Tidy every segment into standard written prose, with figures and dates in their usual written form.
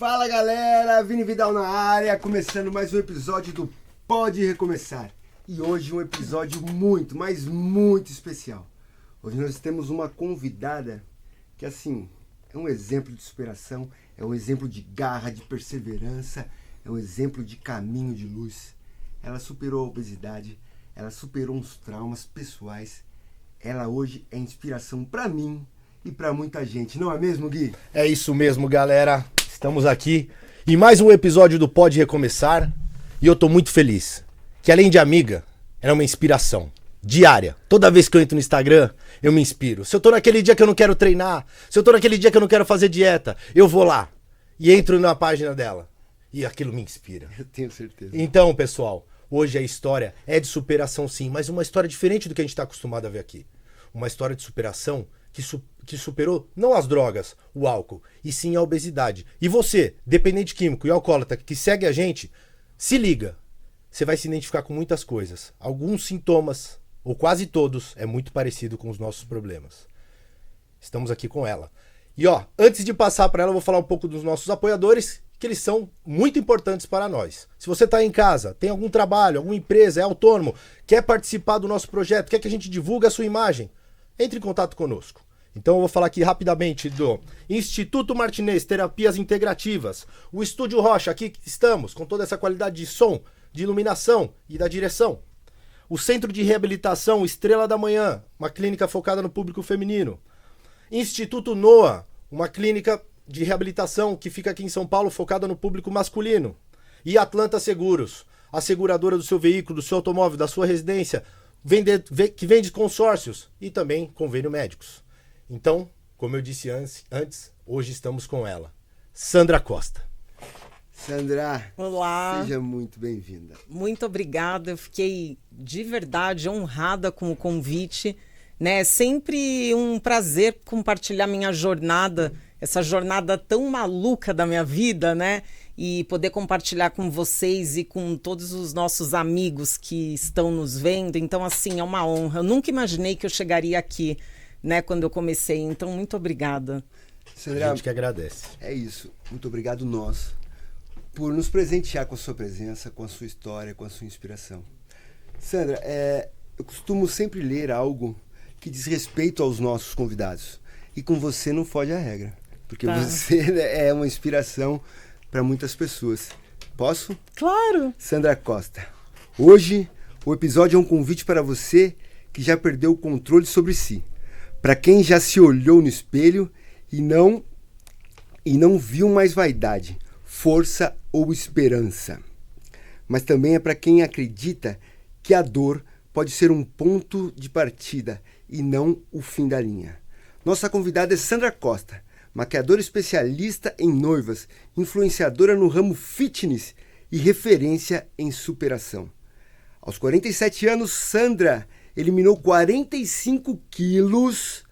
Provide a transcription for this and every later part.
Fala galera, Vini Vidal na área, começando mais um episódio do Pode Recomeçar. E hoje um episódio muito, mas muito especial. Hoje nós temos uma convidada que assim, é um exemplo de superação, é um exemplo de garra, de perseverança, é um exemplo de caminho de luz. Ela superou a obesidade, ela superou uns traumas pessoais. Ela hoje é inspiração pra mim e pra muita gente, não é mesmo, Gui? É isso mesmo, galera. Estamos aqui em mais um episódio do Pode Recomeçar e eu tô muito feliz, que além de amiga, ela é uma inspiração diária. Toda vez que eu entro no Instagram, eu me inspiro. Se eu tô naquele dia que eu não quero treinar, se eu tô naquele dia que eu não quero fazer dieta, eu vou lá e entro na página dela e aquilo me inspira. Eu tenho certeza. Então, pessoal, hoje a história é de superação sim, mas uma história diferente do que a gente tá acostumado a ver aqui. Uma história de superação que superou não as drogas, o álcool, e sim a obesidade. E você, dependente químico e alcoólatra que segue a gente, se liga. Você vai se identificar com muitas coisas. Alguns sintomas, ou quase todos, é muito parecido com os nossos problemas. Estamos aqui com ela. E antes de passar para ela, eu vou falar um pouco dos nossos apoiadores, que eles são muito importantes para nós. Se você está em casa, tem algum trabalho, alguma empresa, é autônomo, quer participar do nosso projeto, quer que a gente divulgue a sua imagem, entre em contato conosco. Então eu vou falar aqui rapidamente do Instituto Martinez Terapias Integrativas, o Estúdio Rocha, aqui estamos com toda essa qualidade de som, de iluminação e da direção. O Centro de Reabilitação Estrela da Manhã, uma clínica focada no público feminino. Instituto NOA, uma clínica de reabilitação que fica aqui em São Paulo focada no público masculino. E Atlanta Seguros, a seguradora do seu veículo, do seu automóvel, da sua residência, que vende consórcios e também convênio médicos. Então, como eu disse antes, hoje estamos com ela, Sandra Costa. Sandra, olá. Seja muito bem-vinda. Muito obrigada, eu fiquei de verdade honrada com o convite, né? É sempre um prazer compartilhar minha jornada, essa jornada tão maluca da minha vida, né? E poder compartilhar com vocês e com todos os nossos amigos que estão nos vendo. Então, assim, é uma honra. Eu nunca imaginei que eu chegaria aqui, né, quando eu comecei. Então, muito obrigada. Sandra, a gente que agradece. É isso. Muito obrigado nós por nos presentear com a sua presença, com a sua história, com a sua inspiração. Sandra, eu costumo sempre ler algo que diz respeito aos nossos convidados. E com você não foge a regra. Porque você é uma inspiração para muitas pessoas. Posso? Claro! Sandra Costa, hoje o episódio é um convite para você que já perdeu o controle sobre si. Para quem já se olhou no espelho e não viu mais vaidade, força ou esperança. Mas também é para quem acredita que a dor pode ser um ponto de partida e não o fim da linha. Nossa convidada é Sandra Costa, maquiadora especialista em noivas, influenciadora no ramo fitness e referência em superação. Aos 47 anos, Sandra eliminou 45,8 quilos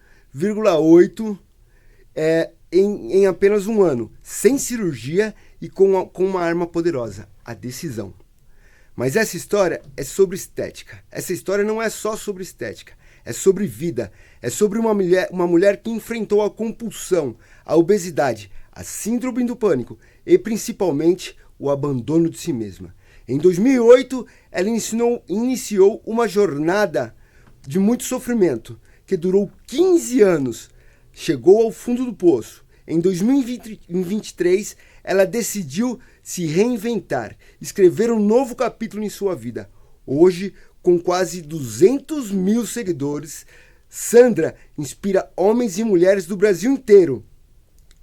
em apenas um ano, sem cirurgia e com uma arma poderosa, a decisão. Mas essa história é sobre estética. Essa história não é só sobre estética. É sobre vida, é sobre uma mulher que enfrentou a compulsão, a obesidade, a síndrome do pânico e principalmente o abandono de si mesma. Em 2008, ela iniciou uma jornada de muito sofrimento, que durou 15 anos, chegou ao fundo do poço. Em 2023, ela decidiu se reinventar, escrever um novo capítulo em sua vida. Hoje, com quase 200 mil seguidores, Sandra inspira homens e mulheres do Brasil inteiro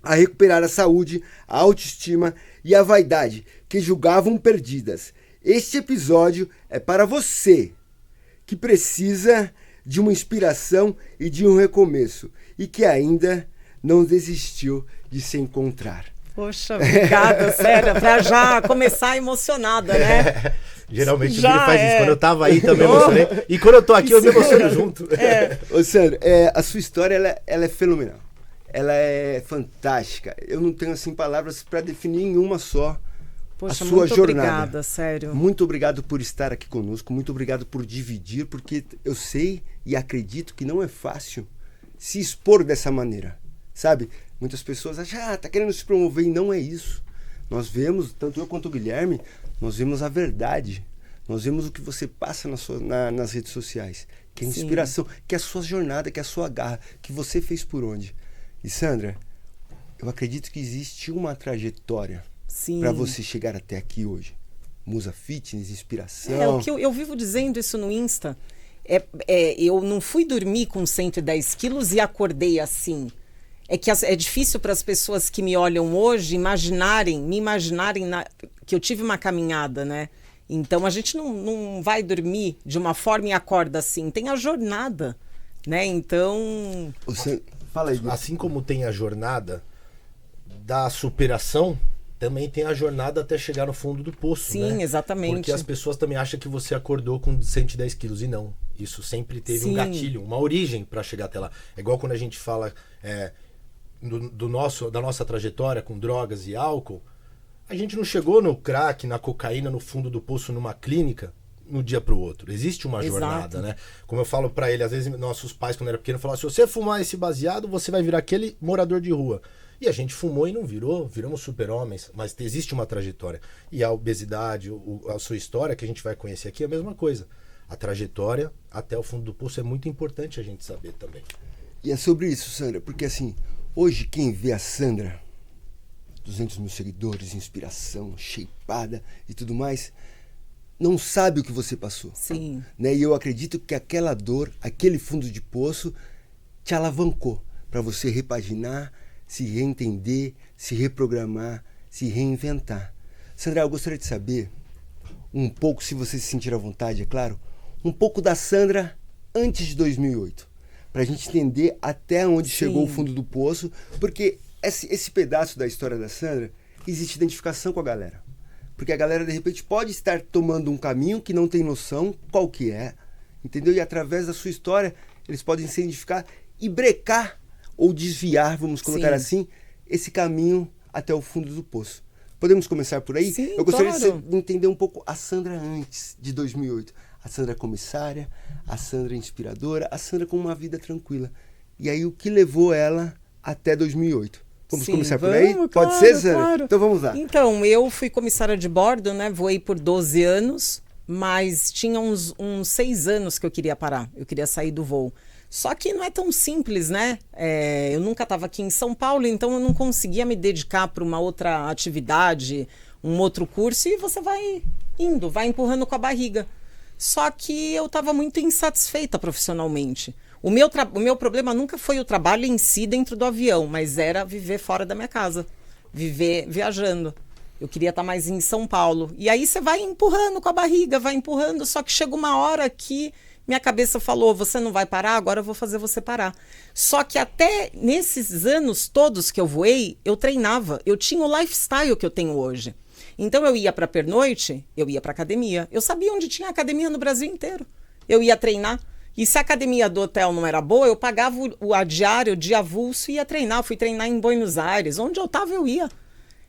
a recuperar a saúde, a autoestima e a vaidade que julgavam perdidas. Este episódio é para você que precisa de uma inspiração e de um recomeço e que ainda não desistiu de se encontrar. Poxa, obrigada, sério, pra já começar emocionada, né? Geralmente o Gui faz isso, quando eu tava aí também emocionei, e quando eu tô aqui eu me emociono junto. Ô Sandra, a sua história ela é fenomenal, ela é fantástica, eu não tenho assim palavras para definir em uma só. Poxa, a sua muito jornada. Obrigada, sério. Muito obrigado por estar aqui conosco, muito obrigado por dividir, porque eu sei e acredito que não é fácil se expor dessa maneira, sabe? Muitas pessoas acham, tá querendo se promover, e não é isso. Nós vemos, tanto eu quanto o Guilherme, nós vemos a verdade. Nós vemos o que você passa nas redes sociais. Que é inspiração, que é a sua jornada, que é a sua garra, que você fez por onde. E Sandra, eu acredito que existe uma trajetória para você chegar até aqui hoje. Musa Fitness, inspiração. O que eu vivo dizendo isso no Insta. Eu não fui dormir com 110 quilos e acordei assim. É difícil para as pessoas que me olham hoje me imaginarem que eu tive uma caminhada, né? Então a gente não vai dormir de uma forma e acorda assim. Tem a jornada, né? Então... Fala aí. Assim como tem a jornada da superação, também tem a jornada até chegar no fundo do poço, né? Sim, exatamente. Porque as pessoas também acham que você acordou com 110 quilos e não. Isso sempre teve um gatilho, uma origem para chegar até lá. É igual quando a gente fala da nossa trajetória com drogas e álcool. A gente não chegou no crack, na cocaína, no fundo do poço, numa clínica, no dia pro outro. Existe uma jornada, né? Como eu falo para ele, às vezes nossos pais, quando era pequeno, falavam: se você fumar esse baseado, você vai virar aquele morador de rua. E a gente fumou e não viramos super-homens, mas existe uma trajetória. E a obesidade, a sua história, que a gente vai conhecer aqui, é a mesma coisa. A trajetória até o fundo do poço é muito importante a gente saber também. E é sobre isso, Sandra, porque assim, hoje quem vê a Sandra, 200 mil seguidores, inspiração, shapeada e tudo mais, não sabe o que você passou. Sim. Né? E eu acredito que aquela dor, aquele fundo de poço, te alavancou para você repaginar, se reentender, se reprogramar, se reinventar. Sandra, eu gostaria de saber um pouco, se você se sentir à vontade, é claro, um pouco da Sandra antes de 2008, para a gente entender até onde chegou o fundo do poço, porque esse pedaço da história da Sandra, existe identificação com a galera. Porque a galera, de repente, pode estar tomando um caminho que não tem noção qual que é, entendeu? E através da sua história, eles podem se identificar e brecar ou desviar, vamos colocar assim, esse caminho até o fundo do poço. Podemos começar por aí? Sim, eu gostaria claro. de entender um pouco a Sandra antes de 2008. A Sandra comissária, a Sandra inspiradora, a Sandra com uma vida tranquila. E aí, o que levou ela até 2008? Vamos começar por aí? Claro, Pode ser, Sandra? Claro. Então vamos lá. Então, eu fui comissária de bordo, né? Voei por 12 anos, mas tinha uns 6 anos que eu queria parar. Eu queria sair do voo. Só que não é tão simples, né? Eu nunca estava aqui em São Paulo, então eu não conseguia me dedicar para uma outra atividade, um outro curso, e você vai indo, vai empurrando com a barriga. Só que eu estava muito insatisfeita profissionalmente. O meu problema nunca foi o trabalho em si dentro do avião, mas era viver fora da minha casa, viver viajando. Eu queria estar mais em São Paulo. E aí você vai empurrando com a barriga, vai empurrando, só que chega uma hora que minha cabeça falou: você não vai parar, agora eu vou fazer você parar. Só que até nesses anos todos que eu voei, eu treinava. Eu tinha o lifestyle que eu tenho hoje. Então eu ia para a pernoite, eu ia para academia. Eu sabia onde tinha academia no Brasil inteiro. Eu ia treinar. E se a academia do hotel não era boa, eu pagava a diária, o dia avulso e ia treinar. Eu fui treinar em Buenos Aires. Onde eu estava, eu ia.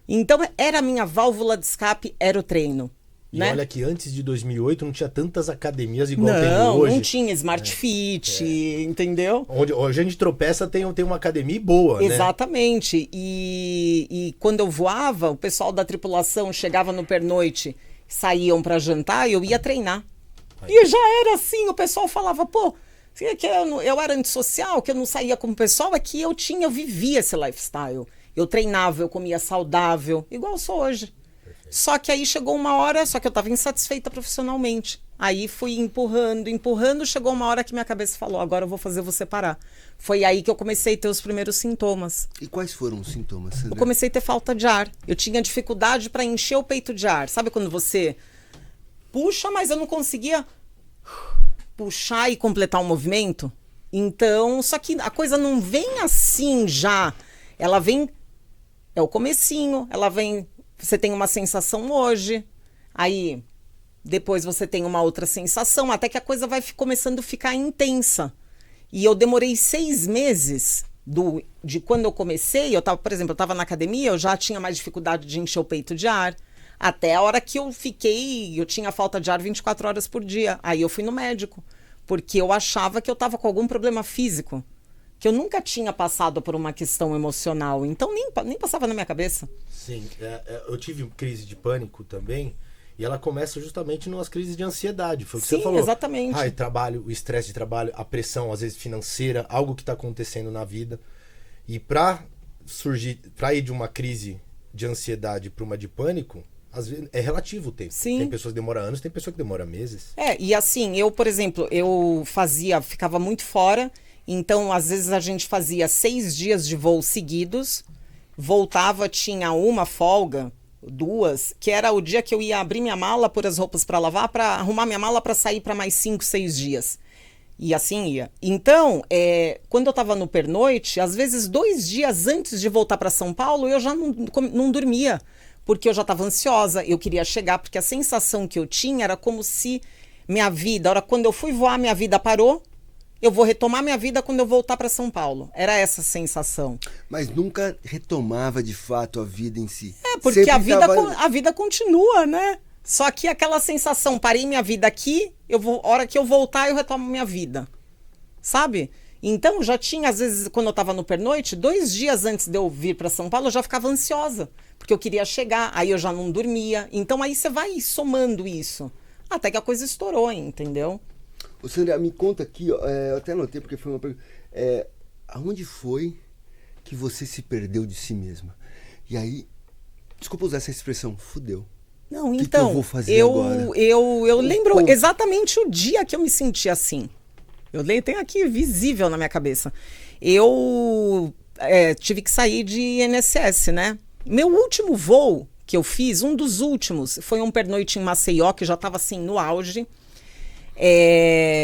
Então era a minha válvula de escape, era o treino. E né? olha que antes de 2008 não tinha tantas academias igual tem hoje. Não tinha Smart Fit, entendeu? Hoje a gente tropeça, tem uma academia boa, Exatamente. Né? E quando eu voava, o pessoal da tripulação chegava no pernoite, saíam para jantar e eu ia treinar. Aí. E já era assim, o pessoal falava, pô, que eu era antissocial, que eu não saía com o pessoal, é que eu vivia esse lifestyle. Eu treinava, eu comia saudável, igual eu sou hoje. Só que aí chegou uma hora, só que eu estava insatisfeita profissionalmente. Aí fui empurrando, chegou uma hora que minha cabeça falou, agora eu vou fazer você parar. Foi aí que eu comecei a ter os primeiros sintomas. E quais foram os sintomas, Sandra? Eu comecei a ter falta de ar. Eu tinha dificuldade para encher o peito de ar. Sabe quando você puxa, mas eu não conseguia puxar e completar o movimento? Então, só que a coisa não vem assim já. Ela vem, é o comecinho, ela vem... Você tem uma sensação hoje, aí depois você tem uma outra sensação, até que a coisa vai começando a ficar intensa. E eu demorei 6 meses de quando eu comecei, por exemplo, eu estava na academia, eu já tinha mais dificuldade de encher o peito de ar, até a hora que eu tinha falta de ar 24 horas por dia. Aí eu fui no médico, porque eu achava que eu estava com algum problema físico. que eu nunca tinha passado por uma questão emocional. Então nem passava na minha cabeça. Sim, eu tive crise de pânico também, e ela começa justamente nas crises de ansiedade. Foi o que Sim, você falou. Exatamente. Trabalho, o estresse de trabalho, a pressão, às vezes financeira, algo que está acontecendo na vida. E para ir de uma crise de ansiedade para uma de pânico, às vezes é relativo o tempo. Sim. Tem pessoas que demoram anos, tem pessoa que demora meses. E assim, eu, por exemplo, ficava muito fora, então às vezes a gente fazia 6 dias de voo seguidos, voltava, tinha uma folga, 2, que era o dia que eu ia abrir minha mala, pôr as roupas para lavar, para arrumar minha mala para sair para mais 5, 6 dias. E assim ia. Então, quando eu estava no pernoite, às vezes 2 dias antes de voltar para São Paulo, eu já não dormia, porque eu já estava ansiosa, eu queria chegar, porque a sensação que eu tinha era como se minha vida, a hora quando eu fui voar, minha vida parou, eu vou retomar minha vida quando eu voltar para São Paulo. Era essa a sensação. Mas nunca retomava de fato a vida em si. Porque Sempre a vida continua, né? Só que aquela sensação, parei minha vida aqui, a hora que eu voltar, eu retomo minha vida. Sabe? Então, já tinha, às vezes, quando eu estava no pernoite, 2 dias antes de eu vir para São Paulo, eu já ficava ansiosa. Porque eu queria chegar, aí eu já não dormia. Então, aí você vai somando isso. Até que a coisa estourou, entendeu? Ô, Sandra, me conta aqui, ó, eu até anotei porque foi uma pergunta. Aonde foi que você se perdeu de si mesma? E aí, desculpa usar essa expressão, fudeu. Não, que então, eu vou fazer agora? eu lembro exatamente o dia que eu me senti assim. Tenho aqui visível na minha cabeça. Eu tive que sair de INSS, né? Meu último voo que eu fiz, um dos últimos, foi um pernoite em Maceió, que já estava assim no auge.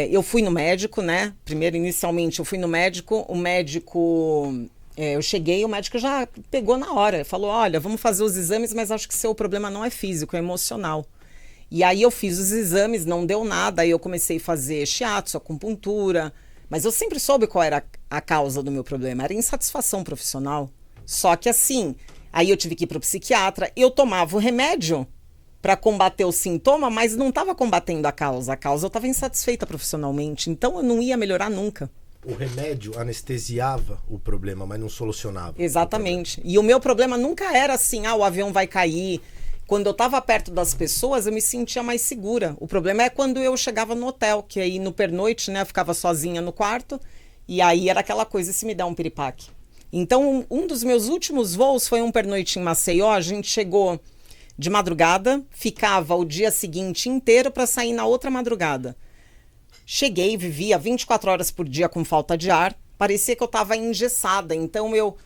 Eu fui no médico, né? Primeiro, inicialmente, eu fui no médico. O médico... eu cheguei, o médico já pegou na hora. Falou, olha, vamos fazer os exames, mas acho que seu problema não é físico, é emocional. E aí eu fiz os exames, não deu nada. Aí eu comecei a fazer shiatsu, acupuntura. Mas eu sempre soube qual era a causa do meu problema. Era insatisfação profissional. Só que assim, aí eu tive que ir para o psiquiatra. Eu tomava o remédio para combater o sintoma, mas não estava combatendo a causa. A causa eu estava insatisfeita profissionalmente. Então eu não ia melhorar nunca. O remédio anestesiava o problema, mas não solucionava. Exatamente. E o meu problema nunca era assim, o avião vai cair. Quando eu estava perto das pessoas, eu me sentia mais segura. O problema é quando eu chegava no hotel, que aí no pernoite, né, eu ficava sozinha no quarto, e aí era aquela coisa, se me dá um piripaque. Então, um dos meus últimos voos foi um pernoite em Maceió. A gente chegou de madrugada, ficava o dia seguinte inteiro para sair na outra madrugada. Cheguei, vivia 24 horas por dia com falta de ar. Parecia que eu estava engessada. Então eu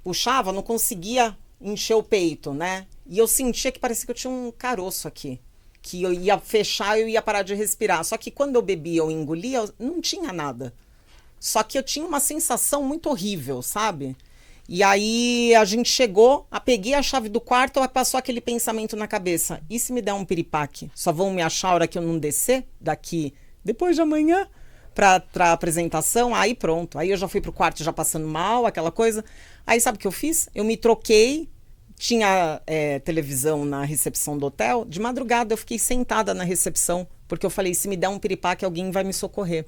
puxava, não conseguia encher o peito, né? E eu sentia que parecia que eu tinha um caroço aqui. Que eu ia fechar e eu ia parar de respirar. Só que quando eu bebia ou engolia, não tinha nada. Só que eu tinha uma sensação muito horrível, sabe? E aí a gente chegou, peguei a chave do quarto, passou aquele pensamento na cabeça. E se me der um piripaque? Só vão me achar a hora que eu não descer daqui... depois de amanhã, pra apresentação, aí pronto. Aí eu já fui pro quarto já passando mal, aquela coisa. Aí sabe o que eu fiz? Eu me troquei, tinha televisão na recepção do hotel. De madrugada eu fiquei sentada na recepção, porque eu falei, se me der um piripaque, alguém vai me socorrer.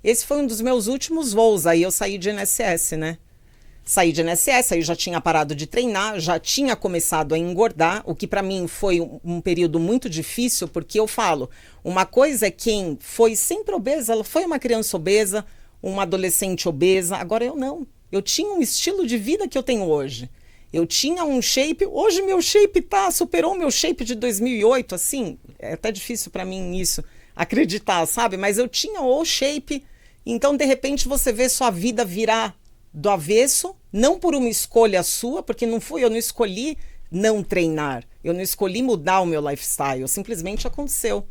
Esse foi um dos meus últimos voos, aí eu saí de INSS, né? Saí de INSS, aí eu já tinha parado de treinar, já tinha começado a engordar, o que para mim foi um período muito difícil, porque eu falo, uma coisa é quem foi sempre obesa, ela foi uma criança obesa, uma adolescente obesa, agora eu não. Eu tinha um estilo de vida que eu tenho hoje. Eu tinha um shape, hoje meu shape superou o meu shape de 2008, assim, é até difícil para mim isso, acreditar, sabe? Mas eu tinha o shape, então de repente você vê sua vida virar do avesso, não por uma escolha sua, porque eu não escolhi não treinar, eu não escolhi mudar o meu lifestyle, simplesmente aconteceu.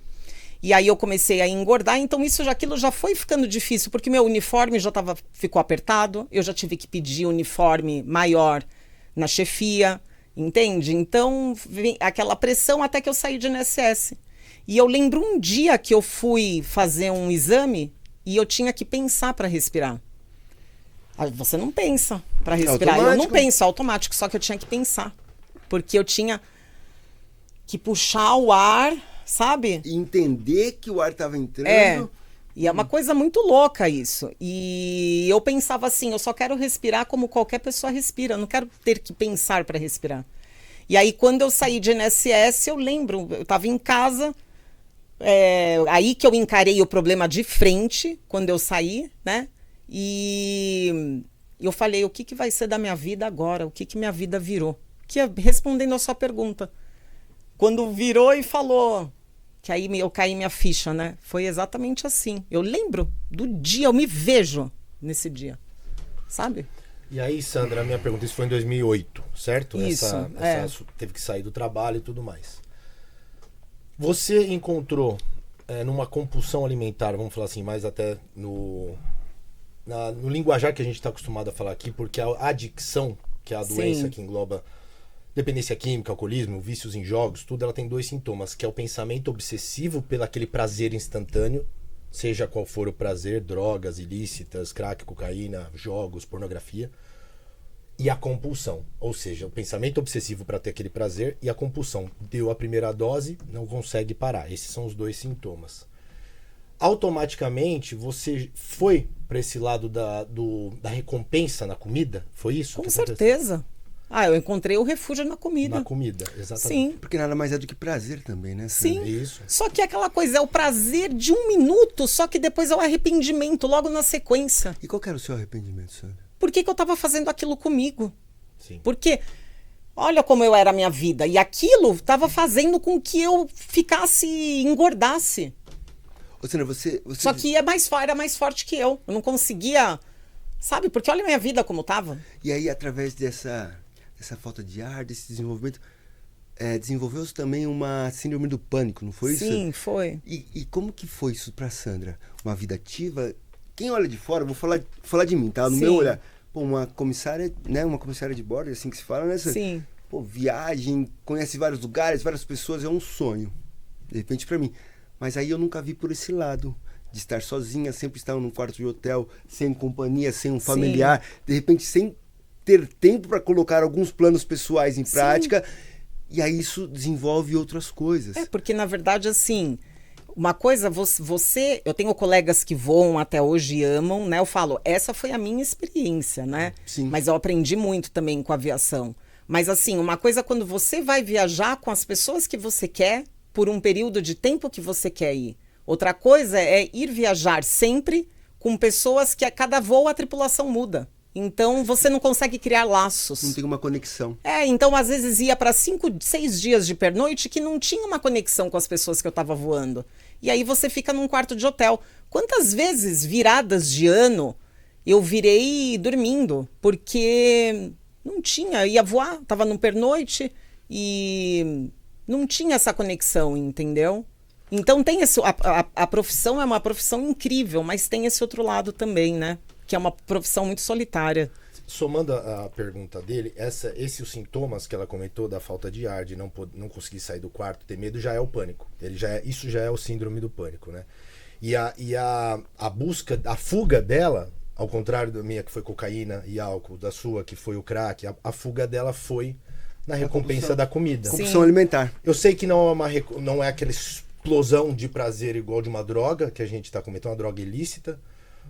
E aí eu comecei a engordar, então aquilo já foi ficando difícil, porque meu uniforme ficou apertado, eu já tive que pedir uniforme maior na chefia, entende? Então, aquela pressão até que eu saí de INSS. E eu lembro um dia que eu fui fazer um exame e eu tinha que pensar para respirar. Você não pensa para respirar. Eu não penso, é automático, só que eu tinha que pensar. Porque eu tinha que puxar o ar, sabe? E entender que o ar estava entrando E é uma coisa muito louca isso. E eu pensava assim, eu só quero respirar como qualquer pessoa respira, eu não quero ter que pensar para respirar. E aí quando eu saí de INSS, eu lembro, eu estava em casa, aí que eu encarei o problema de frente, quando eu saí, né? E eu falei, o que, que vai ser da minha vida agora? O que, que minha vida virou? Respondendo a sua pergunta. Quando virou e falou... Que aí eu caí minha ficha, né? Foi exatamente assim. Eu lembro do dia, eu me vejo nesse dia, sabe? E aí, Sandra, a minha pergunta, isso foi em 2008, certo? Isso, teve que sair do trabalho e tudo mais. Você encontrou numa compulsão alimentar, vamos falar assim, mais até no linguajar que a gente está acostumado a falar aqui, porque a adicção, que é a doença Sim. que engloba dependência química, alcoolismo, vícios em jogos, tudo, ela tem 2 sintomas, que é o pensamento obsessivo pelo aquele prazer instantâneo, seja qual for o prazer, drogas ilícitas, crack, cocaína, jogos, pornografia, e a compulsão, ou seja, o pensamento obsessivo para ter aquele prazer e a compulsão. Deu a primeira dose, não consegue parar. Esses são os 2 sintomas. Automaticamente, você foi para esse lado da recompensa na comida? Foi isso? Com certeza. Eu encontrei o refúgio na comida. Na comida, exatamente. Sim. Porque nada mais é do que prazer também, né, Sandra? Sim. Isso. Só que aquela coisa é o prazer de 1 minuto, só que depois é o arrependimento logo na sequência. E qual que era o seu arrependimento, Sandra? Por que eu estava fazendo aquilo comigo? Sim. Porque olha como eu era a minha vida. E aquilo estava fazendo com que eu engordasse. Ô, Sandra, você... Só que era mais forte que eu. Eu não conseguia, sabe? Porque olha a minha vida como estava. E aí, através dessa falta de ar, desse desenvolvimento, desenvolveu-se também uma síndrome do pânico, não foi isso? Sim, foi. E como que foi isso pra Sandra? Uma vida ativa? Quem olha de fora, vou falar de mim, tá? No Sim. meu olhar. Pô, uma comissária, né? Uma comissária de bordo, assim que se fala, né, Sandra? Sim. Pô, viagem, conhece vários lugares, várias pessoas, é um sonho. De repente pra mim. Mas aí eu nunca vi por esse lado. De estar sozinha, sempre estar num quarto de hotel, sem companhia, sem um familiar. De repente, sem ter tempo para colocar alguns planos pessoais em prática, e aí isso desenvolve outras coisas. Porque na verdade, assim, uma coisa, eu tenho colegas que voam até hoje e amam, né? Eu falo, essa foi a minha experiência, né? Sim. Mas eu aprendi muito também com a aviação. Mas assim, uma coisa quando você vai viajar com as pessoas que você quer, por um período de tempo que você quer ir. Outra coisa é ir viajar sempre com pessoas que a cada voo a tripulação muda. Então, você não consegue criar laços. Não tem uma conexão. Então, às vezes, ia para 5, 6 dias de pernoite que não tinha uma conexão com as pessoas que eu estava voando. E aí você fica num quarto de hotel. Quantas vezes, viradas de ano, eu virei dormindo? Porque não tinha. Ia voar, estava num pernoite e não tinha essa conexão, entendeu? Então, tem a profissão é uma profissão incrível, mas tem esse outro lado também, né? Que é uma profissão muito solitária. Somando a pergunta dele, esses sintomas que ela comentou da falta de ar, de não conseguir sair do quarto, ter medo, já é o pânico. Isso já é o síndrome do pânico, né? E a busca, a fuga dela, ao contrário da minha, que foi cocaína e álcool, da sua, que foi o crack, a fuga dela foi na recompensa da comida. Compulsão alimentar. Eu sei que não é aquela explosão de prazer igual de uma droga, que a gente está cometendo, uma droga ilícita,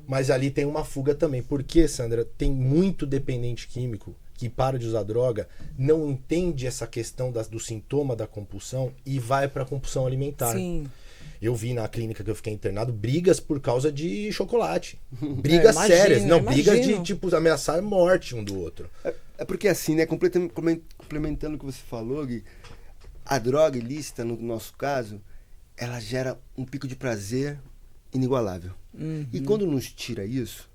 mas ali tem uma fuga também. Porque, Sandra, tem muito dependente químico que para de usar droga, não entende essa questão do sintoma da compulsão e vai para a compulsão alimentar. Sim. Eu vi na clínica que eu fiquei internado brigas por causa de chocolate. Brigas sérias. Não, brigas de, tipo, ameaçar a morte um do outro. É porque assim, né, complementando o que você falou, Gui, a droga ilícita, no nosso caso, ela gera um pico de prazer inigualável. Uhum. E quando nos tira isso,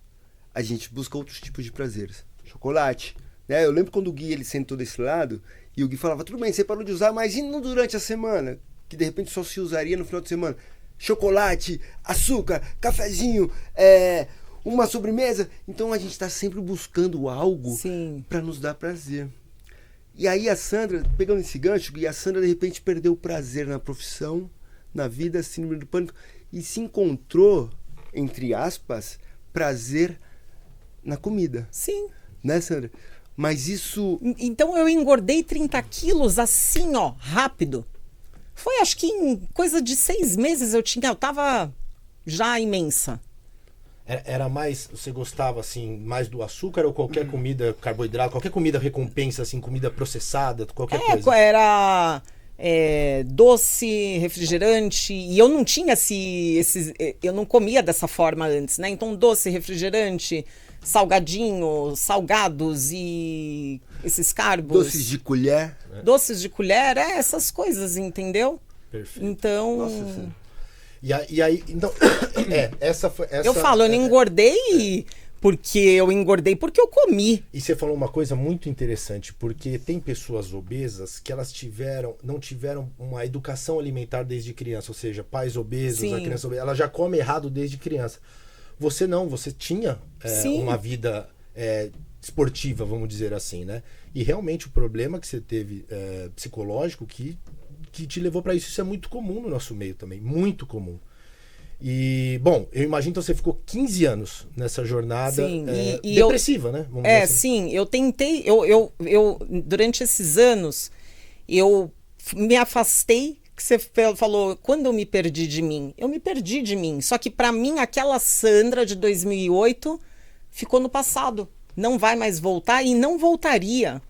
a gente busca outros tipos de prazeres. Chocolate, né? Eu lembro quando o Gui ele sentou desse lado e o Gui falava, tudo bem, você parou de usar, mas e não durante a semana? Que de repente só se usaria no final de semana. Chocolate, açúcar, cafezinho, uma sobremesa. Então a gente está sempre buscando algo para nos dar prazer. E aí a Sandra, pegando esse gancho, e a Sandra de repente perdeu o prazer na profissão, na vida, síndrome do pânico, e se encontrou, entre aspas, prazer na comida. Sim. Né, Sandra? Mas isso... Então eu engordei 30 quilos assim, rápido. Foi, acho que em coisa de 6 meses eu tava já imensa. Era mais, você gostava assim, mais do açúcar ou qualquer comida, carboidrato, qualquer comida recompensa, assim, comida processada, qualquer coisa? Era doce, refrigerante, e eu não tinha eu não comia dessa forma antes, né? Então doce, refrigerante, salgadinho, salgados e esses carbos. Doces de colher. Doces de colher, essas coisas, entendeu? Perfeito. Então... Nossa, E aí, então, essa foi... eu falo, eu não engordei porque eu comi. E você falou uma coisa muito interessante, porque tem pessoas obesas que elas não tiveram uma educação alimentar desde criança, ou seja, pais obesos, Sim. a criança obesa, ela já come errado desde criança. Você não, você tinha uma vida esportiva, vamos dizer assim, né? E realmente o problema que você teve psicológico que te levou para isso é muito comum no nosso meio também, muito comum. E, bom, eu imagino que você ficou 15 anos nessa jornada depressiva, né? Vamos dizer assim. Sim, eu tentei, durante esses anos, eu me afastei, que você falou, quando eu me perdi de mim? Eu me perdi de mim, só que para mim aquela Sandra de 2008 ficou no passado, não vai mais voltar e não voltaria.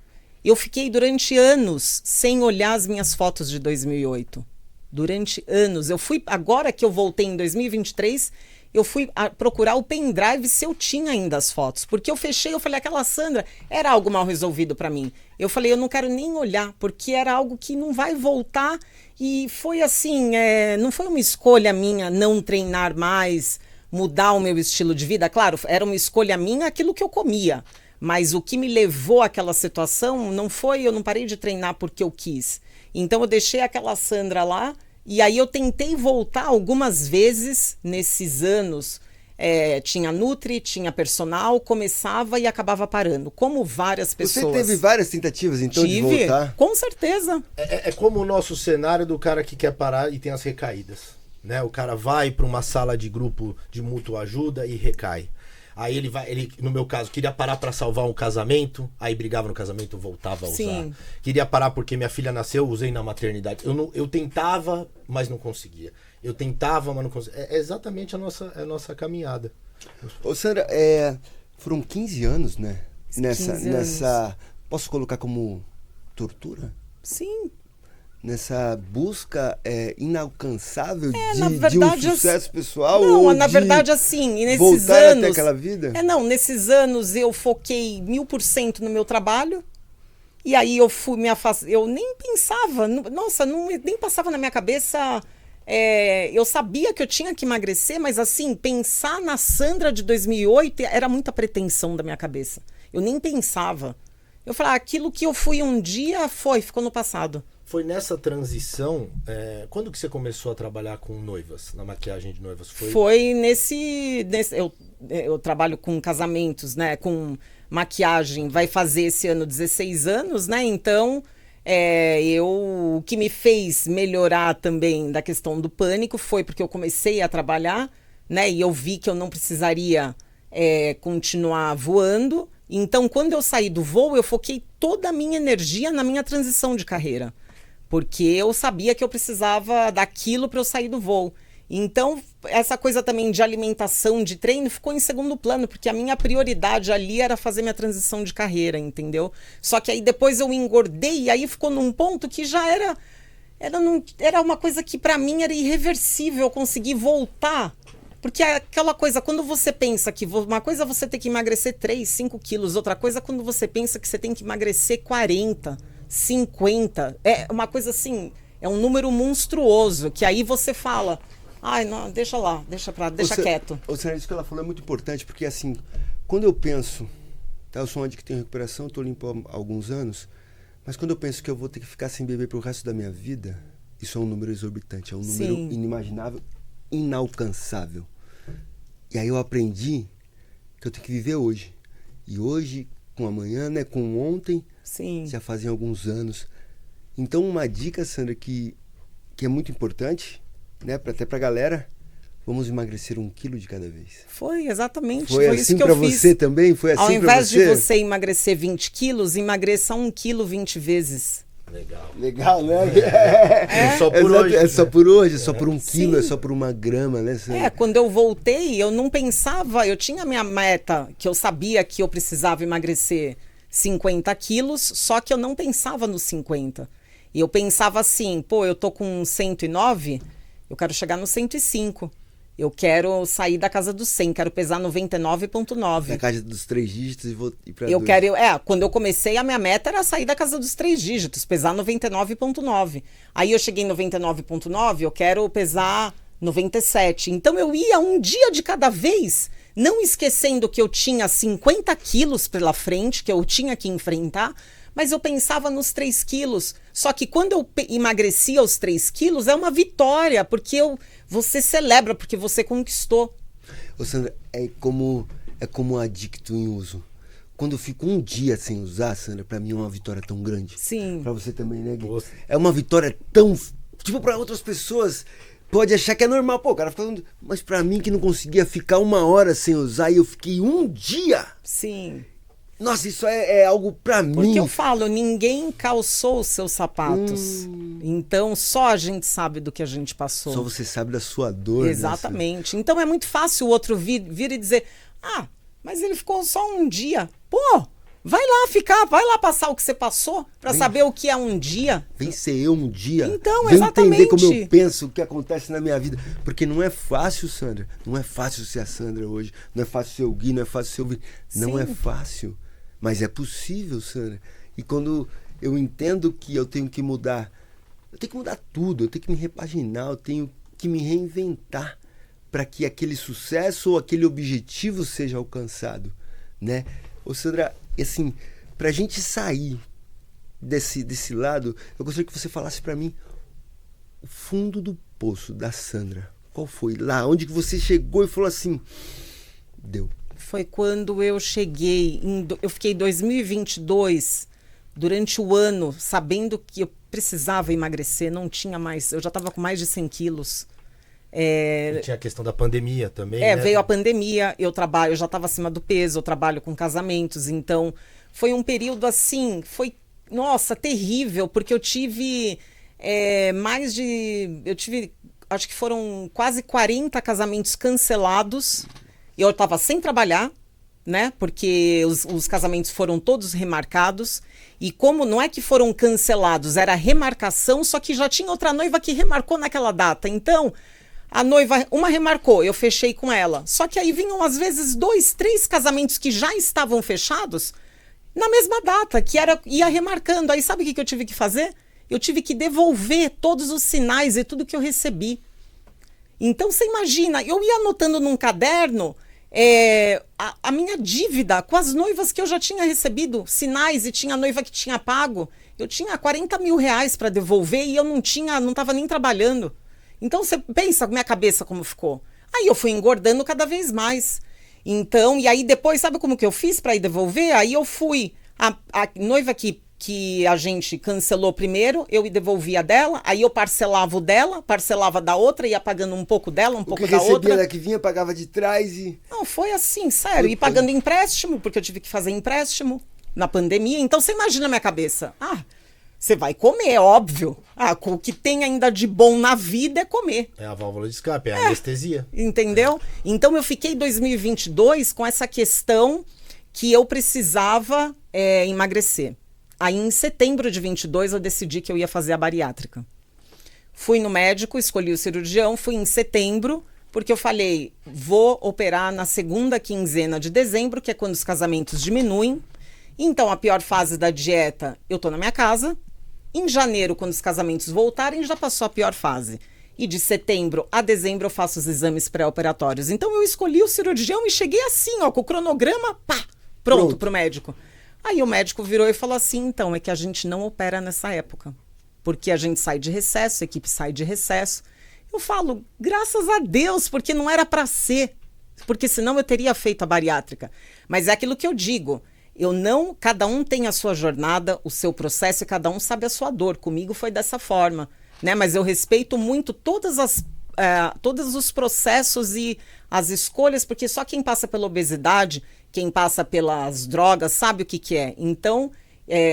Eu fiquei durante anos sem olhar as minhas fotos de 2008. Durante anos. Agora que eu voltei em 2023, eu fui procurar o pendrive se eu tinha ainda as fotos. Porque eu fechei, eu falei, aquela Sandra era algo mal resolvido para mim. Eu falei, eu não quero nem olhar, porque era algo que não vai voltar. E foi assim, não foi uma escolha minha não treinar mais, mudar o meu estilo de vida. Claro, era uma escolha minha aquilo que eu comia. Mas o que me levou àquela situação não foi, eu não parei de treinar porque eu quis. Então eu deixei aquela Sandra lá e aí eu tentei voltar algumas vezes nesses anos. Tinha Nutri, tinha personal, começava e acabava parando, como várias pessoas. Você teve várias tentativas então de voltar? Com certeza. É como o nosso cenário do cara que quer parar e tem as recaídas, né? O cara vai para uma sala de grupo de mútua ajuda e recai. Aí ele, no meu caso, queria parar para salvar um casamento, aí brigava no casamento, voltava a usar. Sim. Queria parar porque minha filha nasceu, usei na maternidade. Eu tentava, mas não conseguia. Eu tentava, mas não conseguia. É exatamente a nossa caminhada. Ô Sandra, foram 15 anos, né? 15 anos. Posso colocar como tortura? Sim. Nessa busca inalcançável na de verdade, um sucesso pessoal? Não, ou na de verdade, assim, e nesses voltar anos... até aquela vida? Nesses anos eu foquei 1000% no meu trabalho, e aí eu fui me afastar, eu nem pensava, nem passava na minha cabeça, eu sabia que eu tinha que emagrecer, mas assim, pensar na Sandra de 2008 era muita pretensão da minha cabeça. Eu nem pensava. Eu falava, aquilo que eu fui um dia ficou no passado. Foi nessa transição, quando que você começou a trabalhar com noivas, na maquiagem de noivas? Foi nesse eu trabalho com casamentos, né, com maquiagem, vai fazer esse ano 16 anos, né, então o que me fez melhorar também da questão do pânico foi porque eu comecei a trabalhar, né, e eu vi que eu não precisaria continuar voando, então quando eu saí do voo, eu foquei toda a minha energia na minha transição de carreira. Porque eu sabia que eu precisava daquilo para eu sair do voo. Então, essa coisa também de alimentação, de treino, ficou em segundo plano, porque a minha prioridade ali era fazer minha transição de carreira, entendeu? Só que aí depois eu engordei e aí ficou num ponto que já era uma coisa que para mim era irreversível eu conseguir voltar. Porque aquela coisa, quando você pensa que uma coisa é você ter que emagrecer 3, 5 quilos, outra coisa é quando você pensa que você tem que emagrecer 40, 50, é uma coisa assim, é um número monstruoso, que aí você fala, ai, não, deixa lá, deixa quieto. Ou seja, isso que ela falou é muito importante, porque assim, quando eu penso, eu sou um adicto em recuperação, estou limpo há alguns anos, mas quando eu penso que eu vou ter que ficar sem beber pro resto da minha vida, isso é um número exorbitante, é um número inimaginável, inalcançável. E aí eu aprendi que eu tenho que viver hoje. E hoje, com amanhã, né, com ontem, Sim. já fazem alguns anos. Então, uma dica, Sandra, que é muito importante, né, até pra galera, vamos emagrecer 1 quilo de cada vez. Foi, exatamente. Foi isso assim que eu pra fiz. você também? Foi assim Ao pra invés você? de você emagrecer 20 quilos, emagreça 1 quilo 20 vezes. Legal. Legal, né? Só por hoje. É só por hoje, é só por 1 quilo, é só por 1 grama, né? Quando eu voltei, eu não pensava, eu tinha a minha meta, que eu sabia que eu precisava emagrecer 50 quilos, só que eu não pensava nos 50. E eu pensava assim, pô, eu tô com 109, eu quero chegar no 105. Eu quero sair da casa dos 100, quero pesar 99,9. Da casa dos 3 dígitos e vou ir pra Eu 2. quero, quando eu comecei, a minha meta era sair da casa dos 3 dígitos, pesar 99,9. Aí eu cheguei em 99,9, eu quero pesar 97. Então eu ia um dia de cada vez, não esquecendo que eu tinha 50 quilos pela frente, que eu tinha que enfrentar, mas eu pensava nos 3 quilos. Só que quando eu emagrecia os 3 quilos, é uma vitória, porque você celebra, porque você conquistou. Ô Sandra, é como adicto em uso. Quando eu fico um dia sem usar, Sandra, pra mim é uma vitória tão grande. Sim. Pra você também, né, Gui? Nossa. É uma vitória tão... Tipo, pra outras pessoas, pode achar que é normal. Pô, o cara fica... Mas pra mim, que não conseguia ficar 1 hora sem usar, e eu fiquei 1 dia... Sim. Nossa, isso é algo pra mim. Porque eu falo, ninguém calçou os seus sapatos. Então, só a gente sabe do que a gente passou. Só você sabe da sua dor. Exatamente. Né? Então, é muito fácil o outro vir e dizer, mas ele ficou só um dia. Pô, vai lá passar o que você passou pra saber o que é um dia. Vem ser eu um dia. Então, vem exatamente. entender como eu penso, o que acontece na minha vida. Porque não é fácil, Sandra. Não é fácil ser a Sandra hoje. Não é fácil ser o Gui, não é fácil ser o Vini. Não é fácil. Mas é possível, Sandra. E quando eu entendo que eu tenho que mudar, eu tenho que mudar tudo, eu tenho que me repaginar, eu tenho que me reinventar para que aquele sucesso ou aquele objetivo seja alcançado, né? Ô Sandra, assim, pra gente sair desse lado, eu gostaria que você falasse para mim o fundo do poço da Sandra. Qual foi? Lá, onde que você chegou e falou assim, deu. Foi quando eu cheguei, eu fiquei em 2022, durante o ano, sabendo que eu precisava emagrecer, não tinha mais, eu já estava com mais de 100 quilos. E tinha a questão da pandemia também, né? Veio a pandemia, eu já estava acima do peso, eu trabalho com casamentos, então foi um período assim, nossa, terrível, porque eu tive acho que foram quase 40 casamentos cancelados. Eu estava sem trabalhar, né? Porque os casamentos foram todos remarcados. E como não é que foram cancelados, era remarcação, só que já tinha outra noiva que remarcou naquela data. Então, a noiva, uma remarcou, eu fechei com ela. Só que aí vinham, às vezes, 2, 3 casamentos que já estavam fechados na mesma data, ia remarcando. Aí sabe o que eu tive que fazer? Eu tive que devolver todos os sinais e tudo que eu recebi. Então, você imagina, eu ia anotando num caderno... a minha dívida com as noivas que eu já tinha recebido sinais e tinha noiva que tinha pago, eu tinha 40 mil reais para devolver e eu não estava nem trabalhando. Então você pensa minha cabeça como ficou. Aí eu fui engordando cada vez mais. Então, e aí depois, sabe como que eu fiz para ir devolver? Aí eu fui, a noiva que a gente cancelou primeiro, eu devolvia dela, aí eu parcelava o dela, parcelava da outra, ia pagando um pouco dela, um pouco da outra. O que recebia da que vinha, pagava de trás e... Não, foi assim, sério, e pagando empréstimo, porque eu tive que fazer empréstimo na pandemia, então você imagina a minha cabeça. Você vai comer, é óbvio. O que tem ainda de bom na vida é comer. É a válvula de escape, é a anestesia. Entendeu? Então eu fiquei em 2022 com essa questão que eu precisava emagrecer. Aí, em setembro de 22, eu decidi que eu ia fazer a bariátrica. Fui no médico, escolhi o cirurgião, fui em setembro, porque eu falei, vou operar na segunda quinzena de dezembro, que é quando os casamentos diminuem. Então, a pior fase da dieta, eu tô na minha casa. Em janeiro, quando os casamentos voltarem, já passou a pior fase. E de setembro a dezembro, eu faço os exames pré-operatórios. Então, eu escolhi o cirurgião e cheguei assim, com o cronograma, pronto pro médico. Aí o médico virou e falou assim, então, é que a gente não opera nessa época. Porque a gente sai de recesso, a equipe sai de recesso. Eu falo, graças a Deus, porque não era para ser. Porque senão eu teria feito a bariátrica. Mas é aquilo que eu digo, cada um tem a sua jornada, o seu processo e cada um sabe a sua dor. Comigo foi dessa forma, né? Mas eu respeito muito todos os processos e as escolhas, porque só quem passa pela obesidade, quem passa pelas drogas, sabe o que é. Então,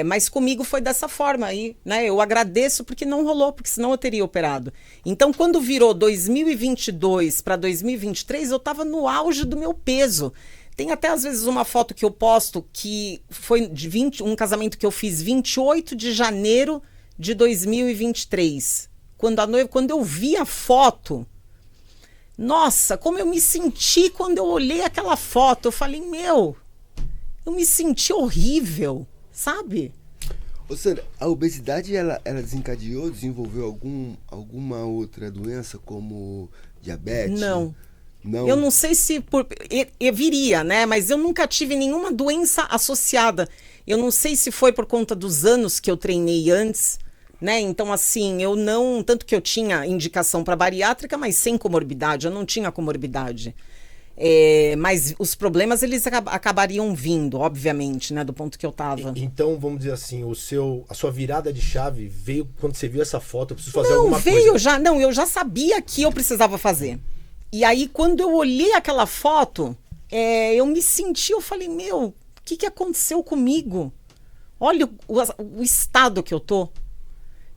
Mas comigo foi dessa forma aí, né? Eu agradeço porque não rolou, porque senão eu teria operado. Então, quando virou 2022 para 2023, eu estava no auge do meu peso. Tem até às vezes uma foto que eu posto que foi de um casamento que eu fiz 28 de janeiro de 2023. Quando eu vi a foto, nossa, como eu me senti quando eu olhei aquela foto. Eu falei, eu me senti horrível. Sabe? Ou seja, a obesidade, ela desenvolveu alguma outra doença, como diabetes? Não. Eu não sei se viria, né? Mas eu nunca tive nenhuma doença associada. Eu não sei se foi por conta dos anos que eu treinei antes, né? Então, assim, eu não... Tanto que eu tinha indicação para bariátrica, mas sem comorbidade. Eu não tinha comorbidade. Mas os problemas eles acabariam vindo, obviamente, né, do ponto que eu tava. Então, vamos dizer assim, a sua virada de chave veio quando você viu essa foto, eu preciso fazer não, alguma veio coisa. Já, não, eu já sabia que eu precisava fazer. E aí, quando eu olhei aquela foto, eu me senti, eu falei, o que aconteceu comigo? Olha o estado que eu tô.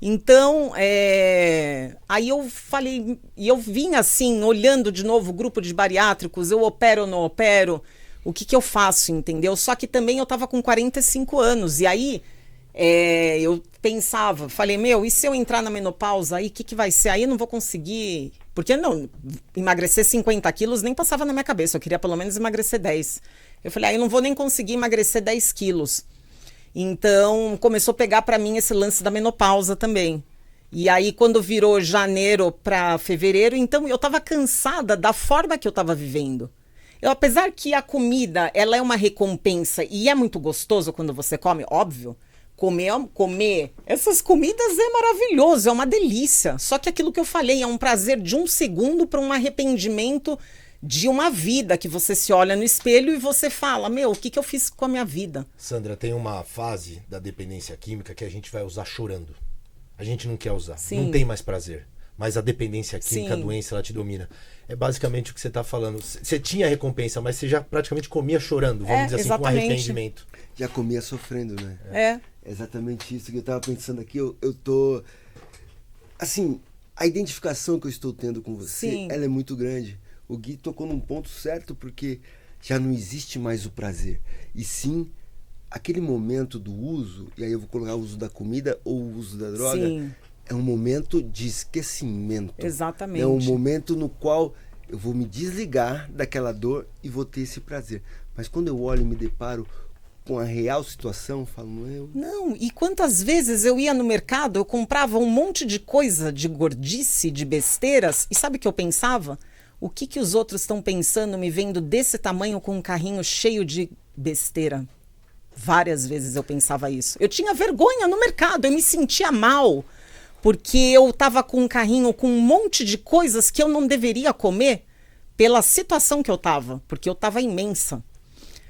Então, aí eu falei, e eu vim assim, olhando de novo o grupo de bariátricos, eu opero ou não opero, o que eu faço, entendeu? Só que também eu tava com 45 anos, e aí eu pensava, falei, e se eu entrar na menopausa, aí o que vai ser? Aí eu não vou conseguir, porque não, emagrecer 50 quilos nem passava na minha cabeça, eu queria pelo menos emagrecer 10. Eu falei, eu não vou nem conseguir emagrecer 10 quilos. Então, começou a pegar para mim esse lance da menopausa também. E aí, quando virou janeiro para fevereiro, então eu estava cansada da forma que eu estava vivendo. Apesar que a comida, ela é uma recompensa e é muito gostoso quando você come, óbvio. Comer essas comidas é maravilhoso, é uma delícia. Só que aquilo que eu falei, é um prazer de um segundo para um arrependimento de uma vida que você se olha no espelho e você fala, o que eu fiz com a minha vida? Sandra, tem uma fase da dependência química que a gente vai usar chorando. A gente não quer usar, Sim. Não tem mais prazer. Mas a dependência química, Sim. A doença, ela te domina. É basicamente o que você está falando. Você tinha recompensa, mas você já praticamente comia chorando, vamos dizer assim, exatamente. com arrependimento. Já comia sofrendo, né? É exatamente isso que eu tava pensando aqui. Eu tô... Assim, a identificação que eu estou tendo com você, Sim. ela é muito grande. O Gui tocou num ponto certo, porque já não existe mais o prazer. E sim, aquele momento do uso, e aí eu vou colocar o uso da comida ou o uso da droga, Sim. é um momento de esquecimento. Exatamente. É um momento no qual eu vou me desligar daquela dor e vou ter esse prazer. Mas quando eu olho e me deparo com a real situação, eu falo, Não, e quantas vezes eu ia no mercado, eu comprava um monte de coisa, de gordice, de besteiras, e sabe o que eu pensava? O que os outros estão pensando me vendo desse tamanho com um carrinho cheio de besteira? Várias vezes eu pensava isso. Eu tinha vergonha no mercado, eu me sentia mal, porque eu estava com um carrinho com um monte de coisas que eu não deveria comer pela situação que eu estava, porque eu estava imensa,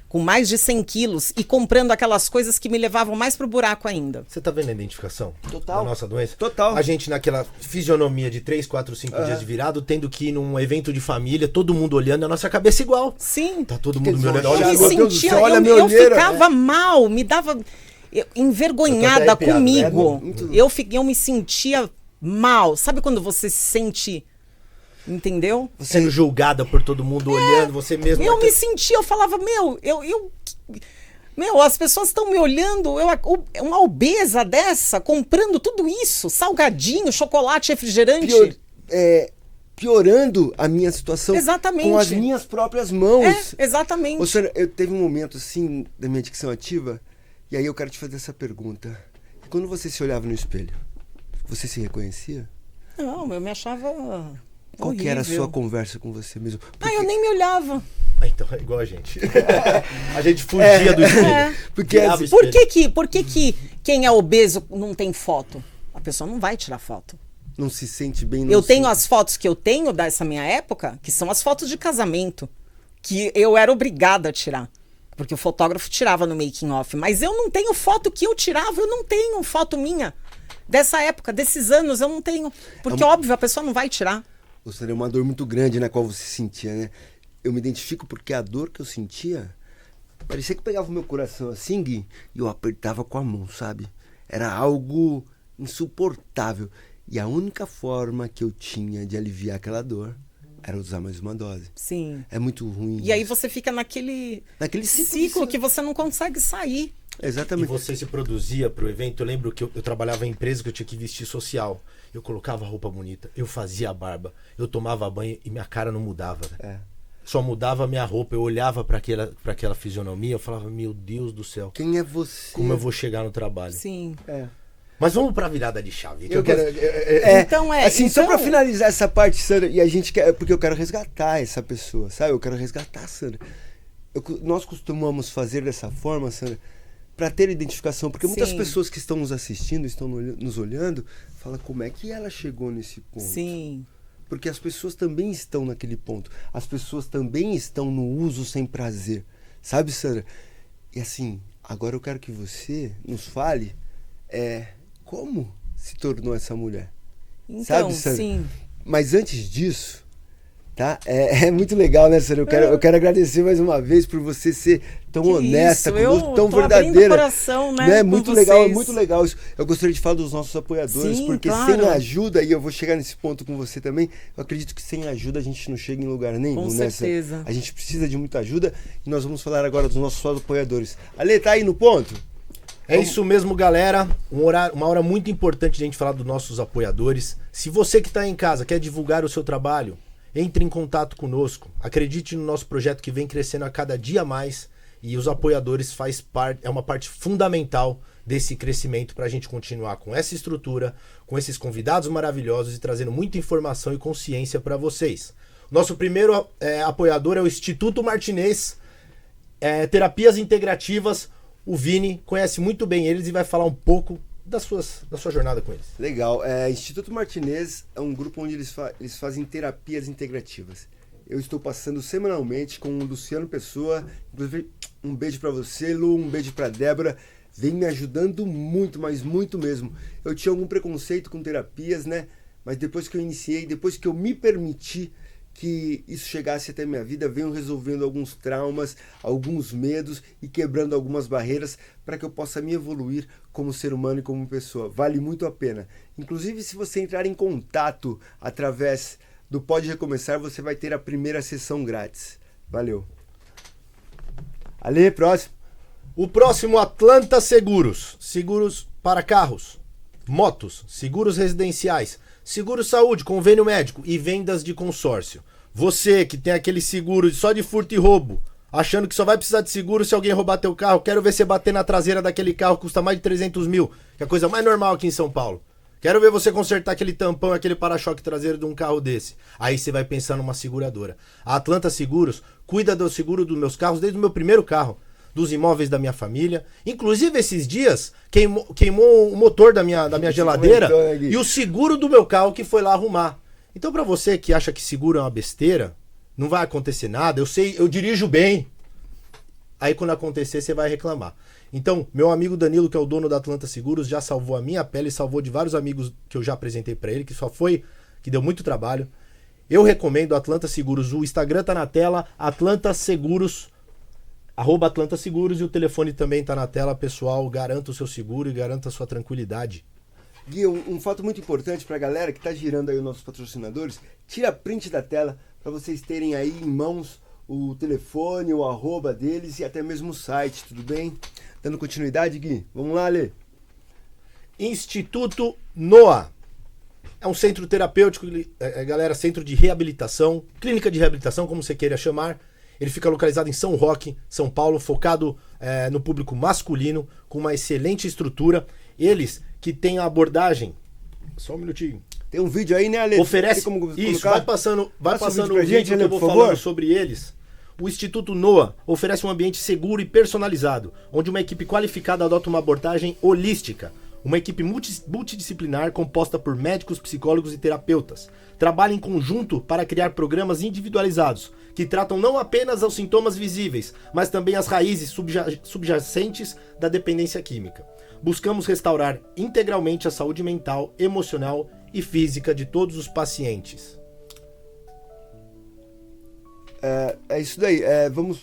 com mais de 100 quilos e comprando aquelas coisas que me levavam mais pro buraco ainda. Você tá vendo a identificação? Total. Da nossa doença? Total. A gente naquela fisionomia de 3, 4, 5 dias de virado, tendo que ir num evento de família, todo mundo olhando, a nossa cabeça igual. Sim. Tá todo mundo me olhando. olham. Olha, Eu me Meu Deus do sentia, céu, olha a minha eu olheira. ficava mal, me dava envergonhada Eu tô até arrepiado, comigo. né? Eu me sentia mal. Sabe quando você se sente, entendeu? sendo julgada por todo mundo olhando, você mesmo. Eu me sentia, eu falava, as pessoas estão me olhando, uma obesa dessa, comprando tudo isso, salgadinho, chocolate, refrigerante. Piorando a minha situação. Exatamente. Com as minhas próprias mãos. Exatamente. Ou seja, eu teve um momento assim da minha dicção ativa, e aí eu quero te fazer essa pergunta. Quando você se olhava no espelho, você se reconhecia? Não, eu me achava Qual que era a horrível. sua conversa com você mesmo? Eu nem me olhava. Então é igual a gente. A gente fugia do espelho. Porque Virava o Por espelho. que quem é obeso não tem foto? A pessoa não vai tirar foto. não se sente bem. Eu tenho as fotos que eu tenho dessa minha época, que são as fotos de casamento, que eu era obrigada a tirar. Porque o fotógrafo tirava no making off. Mas eu não tenho foto que eu tirava, eu não tenho foto minha. Dessa época, desses anos, eu não tenho. Porque, óbvio, a pessoa não vai tirar. Ou seja, é uma dor muito grande na qual você sentia, né? Eu me identifico porque a dor que eu sentia Parecia que pegava o meu coração assim, Gui, e eu apertava com a mão, sabe? Era algo insuportável. E a única forma que eu tinha de aliviar aquela dor era usar mais uma dose. Sim. É muito ruim. E aí você fica naquele ciclo que você não consegue sair. Exatamente. E você se produzia pro evento. Eu lembro que eu trabalhava em empresa que eu tinha que vestir social. Eu colocava roupa bonita, eu fazia a barba, eu tomava banho e minha cara não mudava. Né? Só mudava a minha roupa. Eu olhava pra aquela fisionomia, eu falava, meu Deus do céu. Quem é você? Como eu vou chegar no trabalho? Sim. Mas vamos pra virada de chave. Assim, só pra finalizar essa parte, Sandra, e a gente quer, porque eu quero resgatar essa pessoa, sabe? Eu quero resgatar a Sandra. Nós costumamos fazer dessa forma, Sandra, pra ter identificação, porque muitas pessoas que estão nos assistindo, estão nos olhando, falam como é que ela chegou nesse ponto. Sim. Porque as pessoas também estão naquele ponto. As pessoas também estão no uso sem prazer. Sabe, Sandra? E assim, agora eu quero que você nos fale como se tornou essa mulher. Então, sabe, Sandra? sim. Mas antes disso, tá? É muito legal, né, Sandra? Eu quero agradecer mais uma vez por você ser tão honesta, conosco, tão verdadeira. O coração, né? Muito legal, é muito legal isso. Eu gostaria de falar dos nossos apoiadores, sim, porque claro. sem ajuda, e eu vou chegar nesse ponto com você também, eu acredito que sem ajuda a gente não chega em lugar nenhum, com né, certeza. Sandra? A gente precisa de muita ajuda e nós vamos falar agora dos nossos apoiadores. Ale, tá aí no ponto? É isso mesmo, galera. Uma hora muito importante de a gente falar dos nossos apoiadores. Se você que está em casa quer divulgar o seu trabalho, entre em contato conosco. Acredite no nosso projeto que vem crescendo a cada dia mais e os apoiadores é uma parte fundamental desse crescimento para a gente continuar com essa estrutura, com esses convidados maravilhosos e trazendo muita informação e consciência para vocês. Nosso primeiro apoiador é o Instituto Martinez, Terapias Integrativas. O Vini conhece muito bem eles e vai falar um pouco da sua jornada com eles. Legal. Instituto Martinez é um grupo onde eles fazem terapias integrativas. Eu estou passando semanalmente com o Luciano Pessoa. Inclusive, um beijo para você, Lu, um beijo para Débora. Vem me ajudando muito, mas muito mesmo. Eu tinha algum preconceito com terapias, né? Mas depois que eu iniciei, depois que eu me permiti que isso chegasse até a minha vida, venho resolvendo alguns traumas, alguns medos e quebrando algumas barreiras para que eu possa me evoluir como ser humano e como pessoa. Vale muito a pena. Inclusive, se você entrar em contato através do Pode Recomeçar, você vai ter a primeira sessão grátis. Valeu. Ale, próximo. O próximo, Atlanta Seguros. Seguros para carros, motos, seguros residenciais, seguro saúde, convênio médico e vendas de consórcio. Você que tem aquele seguro só de furto e roubo, achando que só vai precisar de seguro se alguém roubar teu carro, quero ver você bater na traseira daquele carro que custa mais de 300 mil, que é a coisa mais normal aqui em São Paulo. Quero ver você consertar aquele tampão, aquele para-choque traseiro de um carro desse. Aí você vai pensar numa seguradora. A Atlanta Seguros cuida do seguro dos meus carros desde o meu primeiro carro, dos imóveis da minha família. Inclusive, esses dias, queimou o motor da minha geladeira e o seguro do meu carro que foi lá arrumar. Então, pra você que acha que seguro é uma besteira, não vai acontecer nada, eu dirijo bem. Aí, quando acontecer, você vai reclamar. Então, meu amigo Danilo, que é o dono da Atlanta Seguros, já salvou a minha pele, salvou de vários amigos que eu já apresentei pra ele, que deu muito trabalho. Eu recomendo a Atlanta Seguros. O Instagram tá na tela, Atlanta Seguros, @Atlanta Seguros, e o telefone também tá na tela, pessoal. Garanta o seu seguro e garanta a sua tranquilidade. Gui, um fato muito importante pra galera que tá girando aí os nossos patrocinadores, tira print da tela para vocês terem aí em mãos o telefone, o @ deles e até mesmo o site, tudo bem? Dando continuidade, Gui, vamos lá, Lê. Instituto NOA. É um centro terapêutico, galera, centro de reabilitação, clínica de reabilitação, como você queira chamar. Ele fica localizado em São Roque, São Paulo, focado no público masculino, com uma excelente estrutura. Eles que têm a abordagem... Só um minutinho. Tem um vídeo aí, né, Ale? Oferece... Isso, vai passando o vídeo que eu vou falando sobre eles. O Instituto NOA oferece um ambiente seguro e personalizado, onde uma equipe qualificada adota uma abordagem holística. Uma equipe multidisciplinar composta por médicos, psicólogos e terapeutas. Trabalha em conjunto para criar programas individualizados, que tratam não apenas os sintomas visíveis, mas também as raízes subjacentes da dependência química. Buscamos restaurar integralmente a saúde mental, emocional e física de todos os pacientes. É isso daí.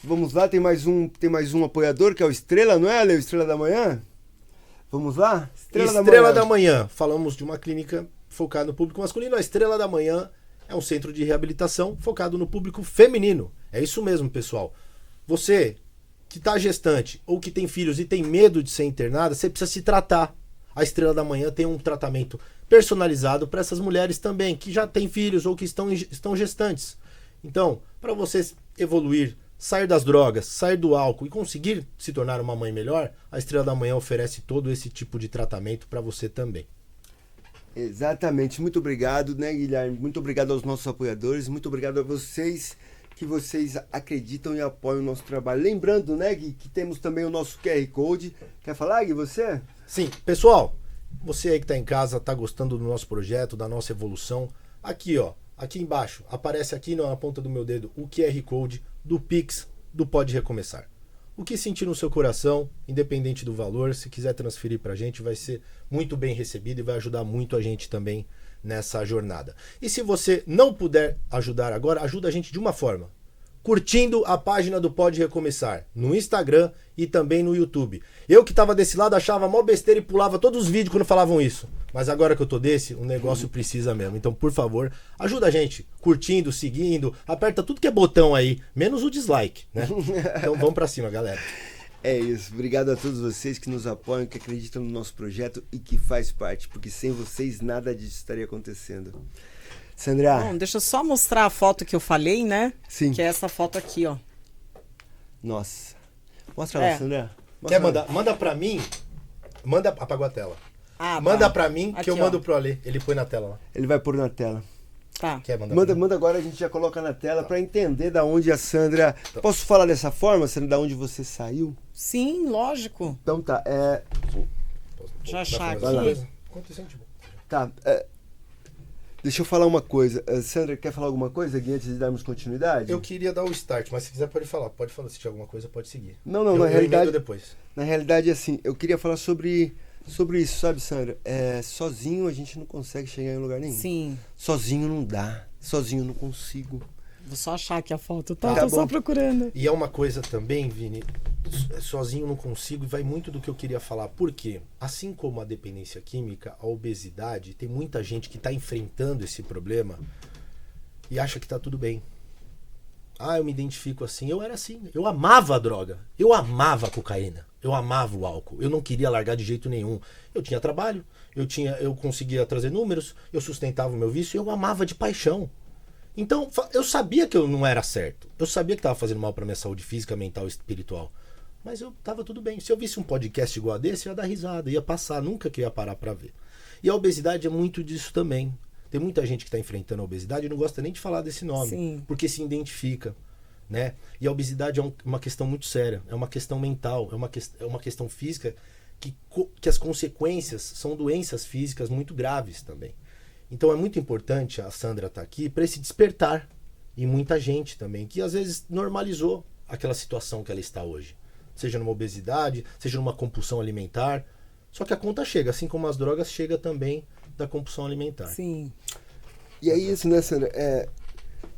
Vamos lá, tem mais um apoiador, que é o Estrela, não é, Ale? O Estrela da Manhã? Vamos lá? Estrela da Manhã. Falamos de uma clínica focada no público masculino. A Estrela da Manhã é um centro de reabilitação focado no público feminino. É isso mesmo, pessoal. Você que está gestante ou que tem filhos e tem medo de ser internada, você precisa se tratar. A Estrela da Manhã tem um tratamento personalizado para essas mulheres também, que já têm filhos ou que estão gestantes. Então, para você evoluir, sair das drogas, sair do álcool e conseguir se tornar uma mãe melhor, a Estrela da Manhã oferece todo esse tipo de tratamento para você também. Exatamente. Muito obrigado, né, Guilherme? Muito obrigado aos nossos apoiadores, muito obrigado a vocês que vocês acreditam e apoiam o nosso trabalho. Lembrando, né, Gui, que temos também o nosso QR Code. Quer falar, Gui, você? Sim, pessoal, você aí que está em casa, está gostando do nosso projeto, da nossa evolução, aqui, ó, aqui embaixo, aparece aqui na ponta do meu dedo o QR Code do Pix do Pode Recomeçar. O que sentir no seu coração, independente do valor, se quiser transferir para a gente, vai ser muito bem recebido e vai ajudar muito a gente também nessa jornada. E se você não puder ajudar agora, ajuda a gente de uma forma. Curtindo a página do Pode Recomeçar, no Instagram e também no YouTube. Eu que tava desse lado achava mó besteira e pulava todos os vídeos quando falavam isso. Mas agora que eu tô desse, o negócio precisa mesmo. Então, por favor, ajuda a gente. Curtindo, seguindo, aperta tudo que é botão aí, menos o dislike, né? Então vamos pra cima, galera. É isso. Obrigado a todos vocês que nos apoiam, que acreditam no nosso projeto e que faz parte, porque sem vocês nada disso estaria acontecendo. Sandra. Bom, deixa eu só mostrar a foto que eu falei, né? Sim. Que é essa foto aqui, ó. Nossa. Mostra lá, Sandra. Quer mandar? Manda pra mim. Apagou a tela. Ah, manda tá. pra mim que Aqui, eu mando ó. pro Ale. Ele põe na tela lá. Ele vai pôr na tela. Tá. Quer mandar pra mim? Manda agora, a gente já coloca na tela para entender da onde a Sandra... Posso falar dessa forma, Sandra, da onde você saiu? Sim, lógico. Então tá, Deixa eu achar Vai lá. aqui. Quanto sente bom? Tá, deixa eu falar uma coisa. Sandra, quer falar alguma coisa, Gui, antes de darmos continuidade? Eu queria dar o start, mas se quiser pode falar. Pode falar, se tiver alguma coisa pode seguir. Não, eu na realidade... emendo depois. Na realidade, assim, eu queria falar sobre isso, sabe, Sandra? Sozinho a gente não consegue chegar em lugar nenhum. Sim. Sozinho não dá. Sozinho eu não consigo. Vou só achar aqui a foto, tá? Tá Tô bom. só procurando. E é uma coisa também, Vini, sozinho não consigo, e vai muito do que eu queria falar. Por quê? Assim como a dependência química, a obesidade, tem muita gente que está enfrentando esse problema e acha que tá tudo bem. Ah, eu me identifico assim. Eu era assim. Eu amava a droga. Eu amava a cocaína. Eu amava o álcool. Eu não queria largar de jeito nenhum. Eu tinha trabalho, eu conseguia trazer números, eu sustentava o meu vício, eu amava de paixão. Então, eu sabia que eu não era certo. Eu sabia que estava fazendo mal para minha saúde física, mental e espiritual. Mas eu tava tudo bem. Se eu visse um podcast igual a desse, eu ia dar risada, ia passar, nunca que eu ia parar para ver. E a obesidade é muito disso também. Tem muita gente que está enfrentando a obesidade e não gosta nem de falar desse nome. Sim. Porque se identifica, né? E a obesidade é uma questão muito séria. É uma questão mental, é uma questão física que as consequências são doenças físicas muito graves também. Então é muito importante a Sandra estar aqui para esse despertar. E muita gente também, que às vezes normalizou aquela situação que ela está hoje. Seja numa obesidade, seja numa compulsão alimentar. Só que a conta chega, assim como as drogas, chega também da compulsão alimentar. Sim. E é isso, né, Sandra?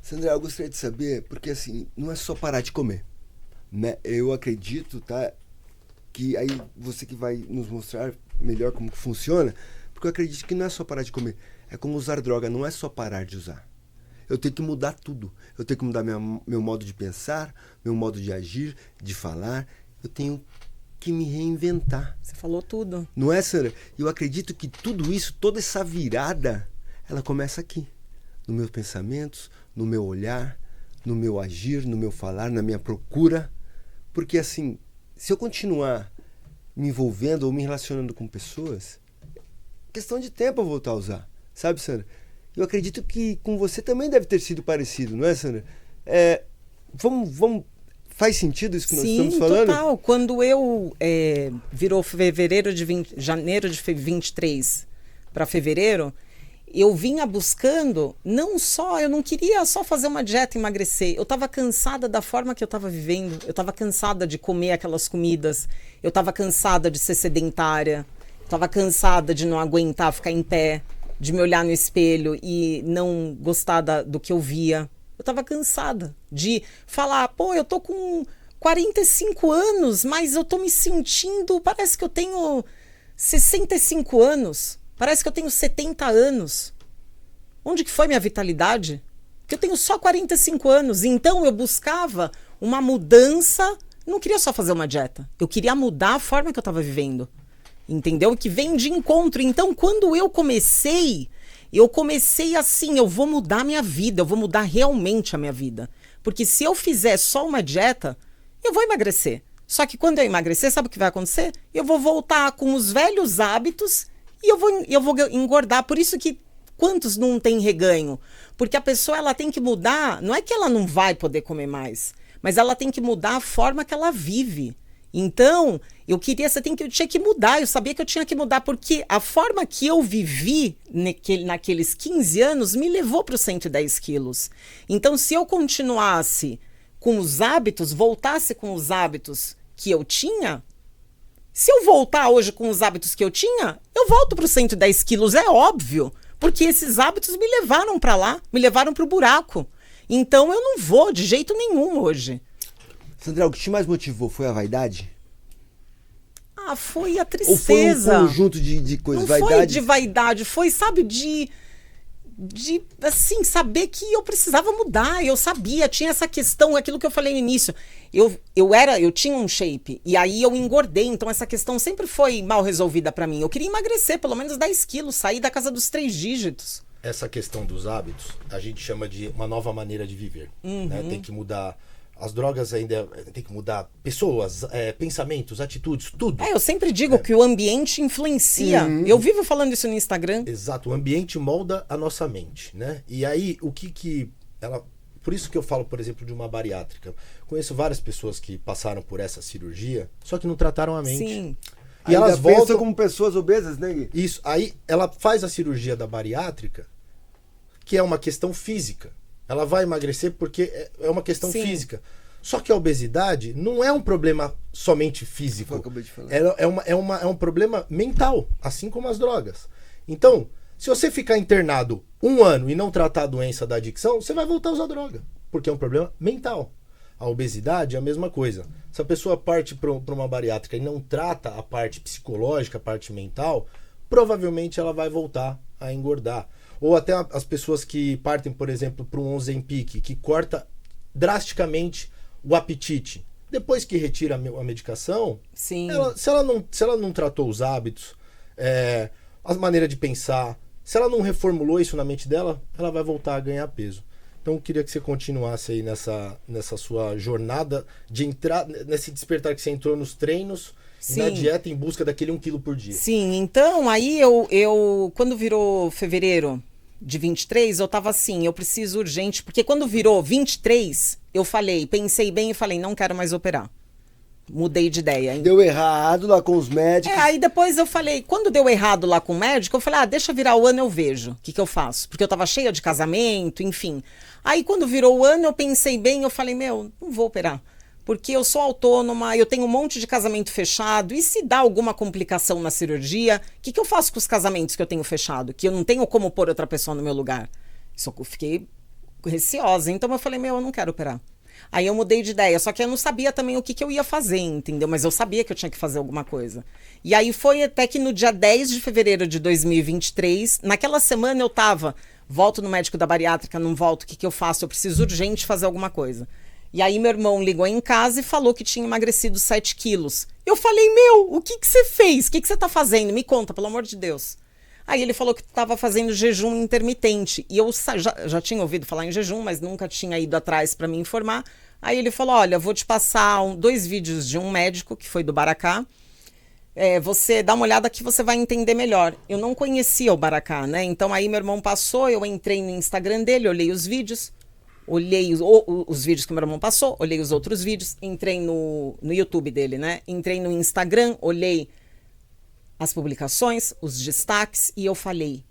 Sandra, eu gostaria de saber, porque assim, não é só parar de comer, né? Eu acredito, tá, que aí você que vai nos mostrar melhor como que funciona, porque eu acredito que não é só parar de comer, é como usar droga, não é só parar de usar. Eu tenho que mudar tudo. Eu tenho que mudar meu modo de pensar, meu modo de agir, de falar. Eu tenho que me reinventar. Você falou tudo. Não é, Sandra? E eu acredito que tudo isso, toda essa virada, ela começa aqui. Nos meus pensamentos, no meu olhar, no meu agir, no meu falar, na minha procura. Porque assim, se eu continuar me envolvendo ou me relacionando com pessoas, é questão de tempo eu voltar a usar. Sabe, Sandra? Eu acredito que com você também deve ter sido parecido, não é, Sandra? Vamos... Faz sentido isso que nós estamos falando? Sim, total. Quando eu virou janeiro de 23 para fevereiro, eu vinha buscando, eu não queria só fazer uma dieta e emagrecer. Eu estava cansada da forma que eu estava vivendo. Eu estava cansada de comer aquelas comidas. Eu estava cansada de ser sedentária. Eu estava cansada de não aguentar ficar em pé, de me olhar no espelho e não gostar do que eu via. Eu tava cansada de falar, pô, eu tô com 45 anos, mas eu tô me sentindo, parece que eu tenho 65 anos, parece que eu tenho 70 anos. Onde que foi minha vitalidade? Porque eu tenho só 45 anos, então eu buscava uma mudança, não queria só fazer uma dieta, eu queria mudar a forma que eu estava vivendo, entendeu? Que vem de encontro. Então, quando eu comecei assim, eu vou mudar a minha vida, eu vou mudar realmente a minha vida. Porque se eu fizer só uma dieta, eu vou emagrecer. Só que quando eu emagrecer, sabe o que vai acontecer? Eu vou voltar com os velhos hábitos e eu vou engordar. Por isso que quantos não tem reganho? Porque a pessoa ela tem que mudar, não é que ela não vai poder comer mais, mas ela tem que mudar a forma que ela vive. Então, eu tinha que mudar, eu sabia que eu tinha que mudar, porque a forma que eu vivi naqueles 15 anos me levou para os 110 quilos. Então, se eu continuasse com os hábitos, voltasse com os hábitos que eu tinha, se eu voltar hoje com os hábitos que eu tinha, eu volto para os 110 quilos, é óbvio, porque esses hábitos me levaram para lá, me levaram para o buraco. Então, eu não vou de jeito nenhum hoje. Sandra, o que te mais motivou foi a vaidade? Ah, foi a tristeza. Ou foi um conjunto de coisas? Não foi de vaidade, foi, sabe, de assim, saber que eu precisava mudar. Eu sabia, tinha essa questão, aquilo que eu falei no início. Eu tinha um shape, e aí eu engordei, então essa questão sempre foi mal resolvida pra mim. Eu queria emagrecer pelo menos 10 quilos, sair da casa dos 3 dígitos. Essa questão dos hábitos, a gente chama de uma nova maneira de viver. Né? Tem que mudar. As drogas ainda tem que mudar pessoas, pensamentos, atitudes, tudo. Eu sempre digo que o ambiente influencia. Eu vivo falando isso no Instagram. Exato, o ambiente molda a nossa mente, né? E aí, o que ela... Por isso que eu falo, por exemplo, de uma bariátrica. Conheço várias pessoas que passaram por essa cirurgia, só que não trataram a mente. Sim. E ainda elas voltam como pessoas obesas, né, Gui? Isso, aí ela faz a cirurgia da bariátrica, que é uma questão física. Ela vai emagrecer porque é uma questão física. Só que a obesidade não é um problema somente físico. Eu acabei de falar. É um problema mental, assim como as drogas. Então, se você ficar internado 1 ano e não tratar a doença da adicção, você vai voltar a usar droga, porque é um problema mental. A obesidade é a mesma coisa. Se a pessoa parte para uma bariátrica e não trata a parte psicológica, a parte mental, provavelmente ela vai voltar a engordar. Ou até as pessoas que partem, por exemplo, para um Ozempic, que corta drasticamente o apetite. Depois que retira a medicação, Sim. Se ela não tratou os hábitos, as maneiras de pensar, se ela não reformulou isso na mente dela, ela vai voltar a ganhar peso. Então eu queria que você continuasse aí nessa sua jornada de entrar, nesse despertar que você entrou nos treinos e na dieta em busca daquele 1 quilo por dia. Sim, então aí eu quando virou fevereiro de 23, eu tava assim, eu preciso urgente, porque quando virou 23, eu pensei bem e falei, não quero mais operar. Mudei de ideia. Hein? Deu errado lá com os médicos. Aí depois eu falei, quando deu errado lá com o médico, eu falei, deixa virar o ano, eu vejo. O que eu faço? Porque eu tava cheia de casamento, enfim. Aí quando virou o ano, eu pensei bem, eu falei, não vou operar. Porque eu sou autônoma, eu tenho um monte de casamento fechado, e se dá alguma complicação na cirurgia, o que eu faço com os casamentos que eu tenho fechado? Que eu não tenho como pôr outra pessoa no meu lugar. Isso eu fiquei receosa, então eu falei, eu não quero operar. Aí eu mudei de ideia, só que eu não sabia também o que eu ia fazer, entendeu? Mas eu sabia que eu tinha que fazer alguma coisa. E aí foi até que no dia 10 de fevereiro de 2023, naquela semana eu volto no médico da bariátrica, não volto, o que eu faço? Eu preciso urgente fazer alguma coisa. E aí meu irmão ligou em casa e falou que tinha emagrecido 7 quilos. Eu falei, o que você fez? O que você tá fazendo? Me conta, pelo amor de Deus. Aí ele falou que estava fazendo jejum intermitente. E eu já tinha ouvido falar em jejum, mas nunca tinha ido atrás para me informar. Aí ele falou, olha, vou te passar 2 vídeos de um médico, que foi do Baracá. Você dá uma olhada que você vai entender melhor. Eu não conhecia o Baracá, né? Então aí meu irmão passou, eu entrei no Instagram dele, olhei os vídeos. Olhei os vídeos que meu irmão passou, olhei os outros vídeos, entrei no YouTube dele, né? Entrei no Instagram, olhei as publicações, os destaques, e eu falei,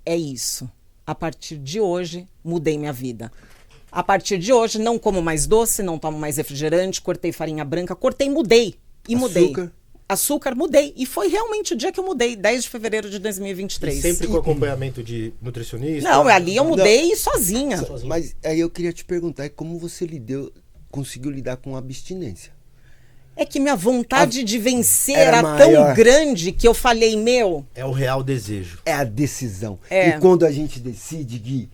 é isso. A partir de hoje, mudei minha vida. A partir de hoje, não como mais doce, não tomo mais refrigerante, cortei farinha branca, mudei. E mudei. Açúcar. açúcar, mudei. E foi realmente o dia que eu mudei, 10 de fevereiro de 2023. E sempre com acompanhamento de nutricionista? Não, ali eu mudei sozinha. Mas aí eu queria te perguntar, como você conseguiu lidar com a abstinência? É que minha vontade de vencer era era maior. tão grande que eu falei, meu... É o real desejo. É a decisão. É. E quando a gente decide, Gui,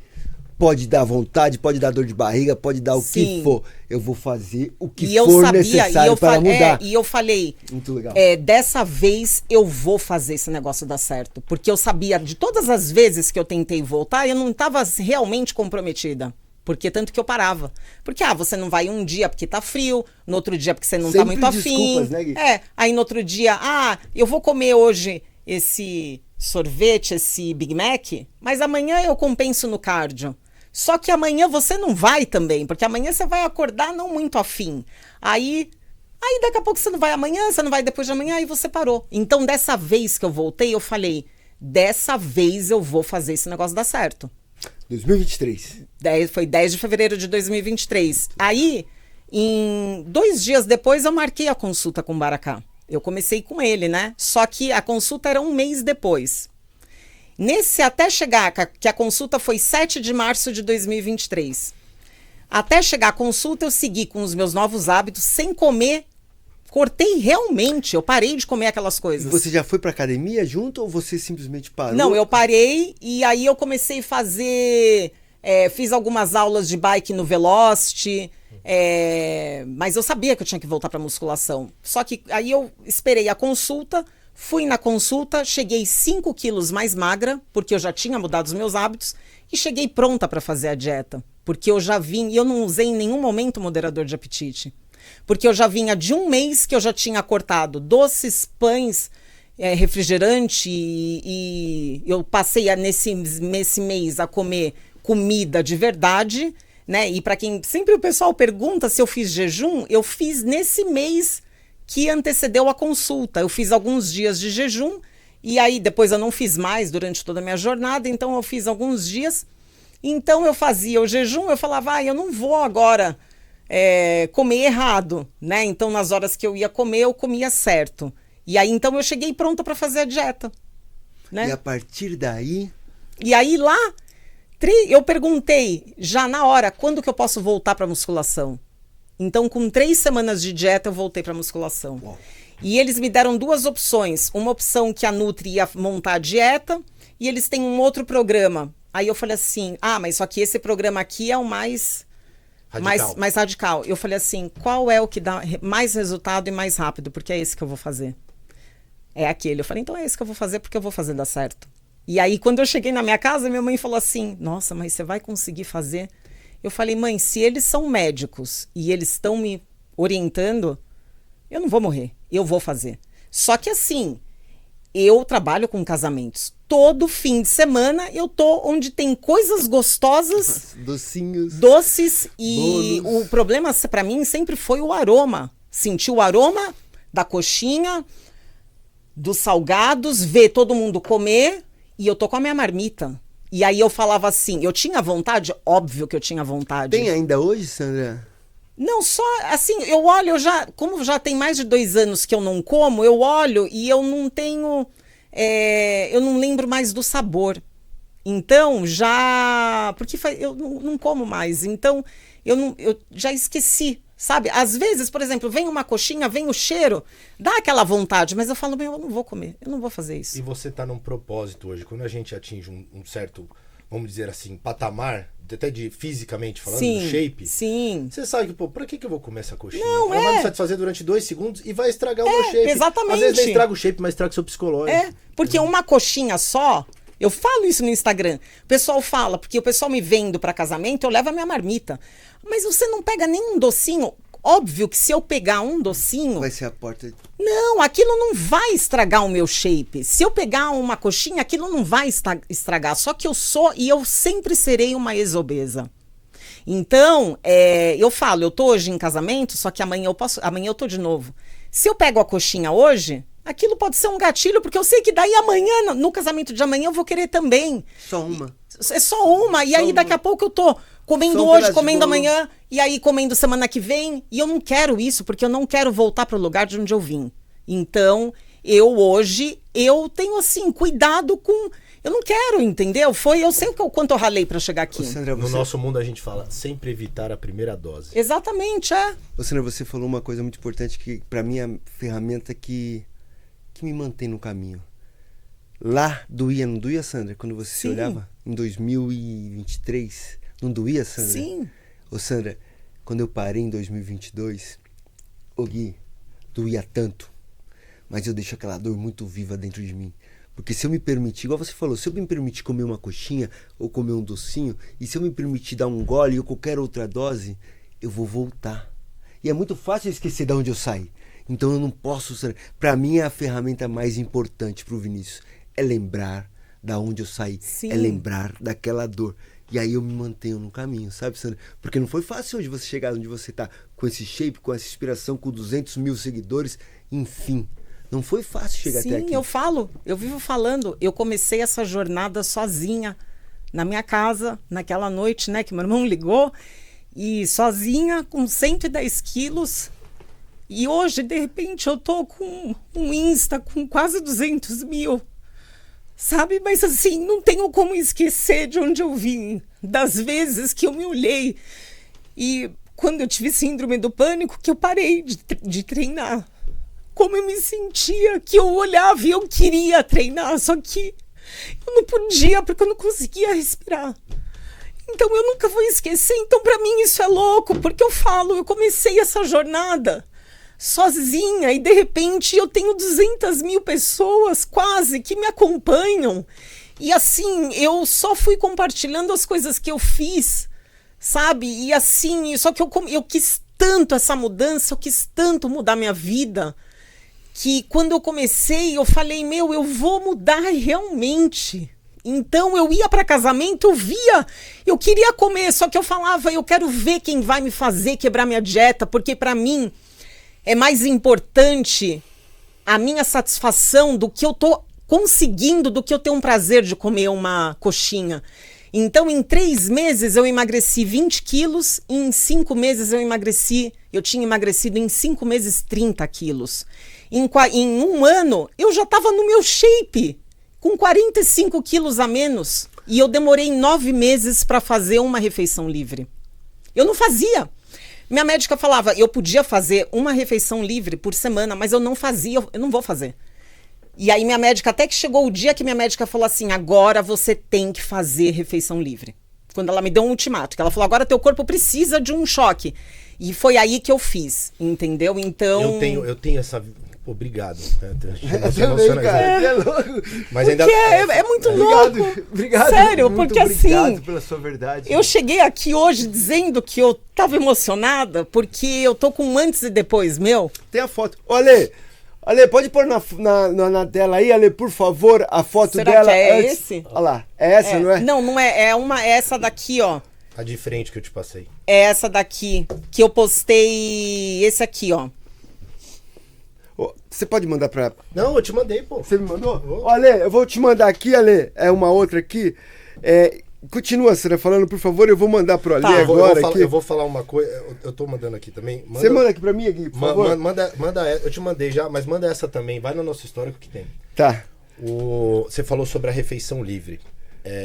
pode dar vontade, pode dar dor de barriga, pode dar o Sim. que for. Eu vou fazer o que E eu for sabia, necessário para mudar. e eu falei, Muito legal. dessa vez eu vou fazer esse negócio dar certo. Porque eu sabia, de todas as vezes que eu tentei voltar, eu não estava realmente comprometida. Porque tanto que eu parava. Porque, você não vai um dia porque tá frio, no outro dia porque você não tá Sempre muito afim. desculpas, né, Gui? Aí no outro dia, eu vou comer hoje esse sorvete, esse Big Mac, mas amanhã eu compenso no cardio. Só que amanhã você não vai também, porque amanhã você vai acordar não muito afim. Aí daqui a pouco você não vai amanhã, você não vai depois de amanhã, aí você parou. Então, dessa vez que eu voltei, eu falei, dessa vez eu vou fazer esse negócio dar certo. 2023. Foi 10 de fevereiro de 2023. Aí, 2 dias depois, eu marquei a consulta com o Baracá. Eu comecei com ele, né? Só que a consulta era um mês depois. Até chegar, que a consulta foi 7 de março de 2023. Até chegar a consulta, eu segui com os meus novos hábitos, sem comer. Cortei realmente, eu parei de comer aquelas E coisas. você já foi pra academia junto ou você simplesmente parou? Não, eu parei e aí eu comecei a fazer... fiz algumas aulas de bike no Velocity, mas eu sabia que eu tinha que voltar para musculação. Só que aí eu esperei a consulta, fui na consulta, cheguei 5 quilos mais magra, porque eu já tinha mudado os meus hábitos, e cheguei pronta para fazer a dieta. Porque eu já vim, e eu não usei em nenhum momento moderador de apetite. Porque eu já vinha de um mês que eu já tinha cortado doces, pães, refrigerante, e eu passei nesse mês a comer comida de verdade, né? E para quem sempre o pessoal pergunta se eu fiz jejum, eu fiz nesse mês que antecedeu a consulta. Eu fiz alguns dias de jejum e aí depois eu não fiz mais durante toda a minha jornada, então eu fiz alguns dias. Então eu fazia o jejum, eu falava, eu não vou agora comer errado, né? Então nas horas que eu ia comer, eu comia certo. E aí então eu cheguei pronta para fazer a dieta, né? E a partir daí... E aí lá eu perguntei já na hora, quando que eu posso voltar para musculação? Então, com 3 semanas de dieta, eu voltei para musculação. Uau. E eles me deram 2 opções. Uma opção que a Nutri ia montar a dieta e eles têm um outro programa. Aí eu falei assim, mas só que esse programa aqui é o mais radical. Eu falei assim, qual é o que dá mais resultado e mais rápido? Porque é esse que eu vou fazer. É aquele. Eu falei, então é esse que eu vou fazer porque eu vou fazer dar certo. E aí, quando eu cheguei na minha casa, minha mãe falou assim, nossa, mas você vai conseguir fazer? Eu falei, mãe, se eles são médicos e eles estão me orientando, eu não vou morrer, eu vou fazer. Só que assim, eu trabalho com casamentos. Todo fim de semana eu tô onde tem coisas gostosas, docinhos, doces, e bolos. O problema para mim sempre foi o aroma. Sentir o aroma da coxinha, dos salgados, ver todo mundo comer. E eu tô com a minha marmita. E aí eu falava assim, eu tinha vontade? Óbvio que eu tinha vontade. Tem ainda hoje, Sandra? Não, só assim, eu olho, como já tem mais de 2 anos que eu não como, eu olho e eu não tenho, eu não lembro mais do sabor. Então, porque eu não como mais, então eu já esqueci. Sabe, às vezes, por exemplo, vem uma coxinha, vem o cheiro, dá aquela vontade, mas eu falo, eu não vou comer, eu não vou fazer isso. E você tá num propósito hoje, quando a gente atinge um certo, vamos dizer assim, patamar, até de fisicamente falando, do shape. Sim. Você sabe que, pra que eu vou comer essa coxinha? Não, ela vai me satisfazer durante 2 segundos e vai estragar o meu shape. Exatamente. Às vezes nem estraga o shape, mas estraga o seu psicológico. Porque uma coxinha só, eu falo isso no Instagram, o pessoal fala, porque o pessoal me vendo para casamento, eu levo a minha marmita. Mas você não pega nem um docinho? Óbvio que se eu pegar um docinho... Vai ser a porta... Não, aquilo não vai estragar o meu shape. Se eu pegar uma coxinha, aquilo não vai estragar. Só que eu sempre serei uma ex-obesa. Então, eu falo, eu tô hoje em casamento, só que amanhã eu tô de novo. Se eu pego a coxinha hoje, aquilo pode ser um gatilho, porque eu sei que daí amanhã, no casamento de amanhã, eu vou querer também. Só uma. É só uma, e aí daqui a pouco eu tô comendo hoje, comendo amanhã, e aí comendo semana que vem, e eu não quero isso, porque eu não quero voltar para o lugar de onde eu vim. Então, hoje, eu tenho, assim, cuidado com... Eu não quero, entendeu? Eu sei o quanto eu ralei para chegar aqui. Ô, Sandra, No nosso mundo a gente fala sempre evitar a primeira dose. Exatamente, Ô, Sandra, você falou uma coisa muito importante que para mim é a ferramenta que me mantém no caminho. Lá doía, não doía, Sandra? Quando você se olhava em 2023, não doía, Sandra? Sim. Ô, Sandra, quando eu parei em 2022, ô Gui, doía tanto, mas eu deixo aquela dor muito viva dentro de mim. Porque se eu me permitir, igual você falou, se eu me permitir comer uma coxinha ou comer um docinho, e se eu me permitir dar um gole ou qualquer outra dose, eu vou voltar. E é muito fácil esquecer de onde eu saí. Então eu não posso... Para mim, é a ferramenta mais importante pro Vinícius. É lembrar da onde eu saí. Sim. É lembrar daquela dor. E aí eu me mantenho no caminho, sabe, Sandra? Porque não foi fácil hoje você chegar onde você tá, com esse shape, com essa inspiração, com 200 mil seguidores, enfim... Não foi fácil chegar até aqui. Sim, eu vivo falando. Eu comecei essa jornada sozinha, na minha casa, naquela noite, né, que meu irmão ligou, e sozinha, com 110 quilos. E hoje, de repente, eu tô com um Insta com quase 200 mil, sabe? Mas assim, não tenho como esquecer de onde eu vim, das vezes que eu me olhei. E quando eu tive síndrome do pânico, que eu parei de treinar. Como eu me sentia, que eu olhava e eu queria treinar, só que eu não podia, porque eu não conseguia respirar. Então eu nunca vou esquecer. Então para mim isso é louco, porque eu comecei essa jornada sozinha e de repente eu tenho 200 mil pessoas quase que me acompanham. E assim, eu só fui compartilhando as coisas que eu fiz, sabe? E assim, só que eu quis tanto essa mudança, eu quis tanto mudar minha vida, que quando eu comecei, eu falei, eu vou mudar realmente. Então eu ia para casamento, eu queria comer, só que eu falava, eu quero ver quem vai me fazer quebrar minha dieta, porque para mim é mais importante a minha satisfação do que eu tô conseguindo, do que eu ter um prazer de comer uma coxinha. Então, em 3 meses, eu emagreci 20 quilos, e em 5 meses eu tinha emagrecido em 5 meses 30 quilos. Em 1 ano, eu já estava no meu shape, com 45 quilos a menos. E eu demorei 9 meses para fazer uma refeição livre. Eu não fazia. Minha médica falava, eu podia fazer uma refeição livre por semana, mas eu não fazia, eu não vou fazer. E aí minha médica, até que chegou o dia que minha médica falou assim, agora você tem que fazer refeição livre. Quando ela me deu um ultimato, que ela falou, agora teu corpo precisa de um choque. E foi aí que eu fiz, entendeu? Então... Eu tenho essa... Obrigado. Também, cara, é louco. Mas ainda... é muito Obrigado, louco. obrigado. Sério, Muito porque obrigado assim... pela sua verdade. Eu cheguei aqui hoje dizendo que eu tava emocionada, porque eu tô com um antes e depois, meu. Tem a foto. Ô, Ale, pode pôr na tela aí, Ale, por favor, a foto Será dela. que é antes. esse? Olha lá, é essa, não é? Não é. É essa daqui, ó. A de frente que eu te passei. É essa daqui, que eu postei, esse aqui, ó. Ô, você pode mandar pra... Não, eu te mandei, pô. Você me mandou? Ô, Ale, eu vou te mandar aqui, Ale, é uma outra aqui. Continua, Sandra, falando, por favor, eu vou mandar pro Ale Tá. agora. Eu vou falar uma coisa, eu tô mandando aqui também. Você manda aqui pra mim, aqui, por favor? Manda, eu te mandei já, mas manda essa também, vai no nosso histórico que tem. Tá. Você falou sobre a refeição livre.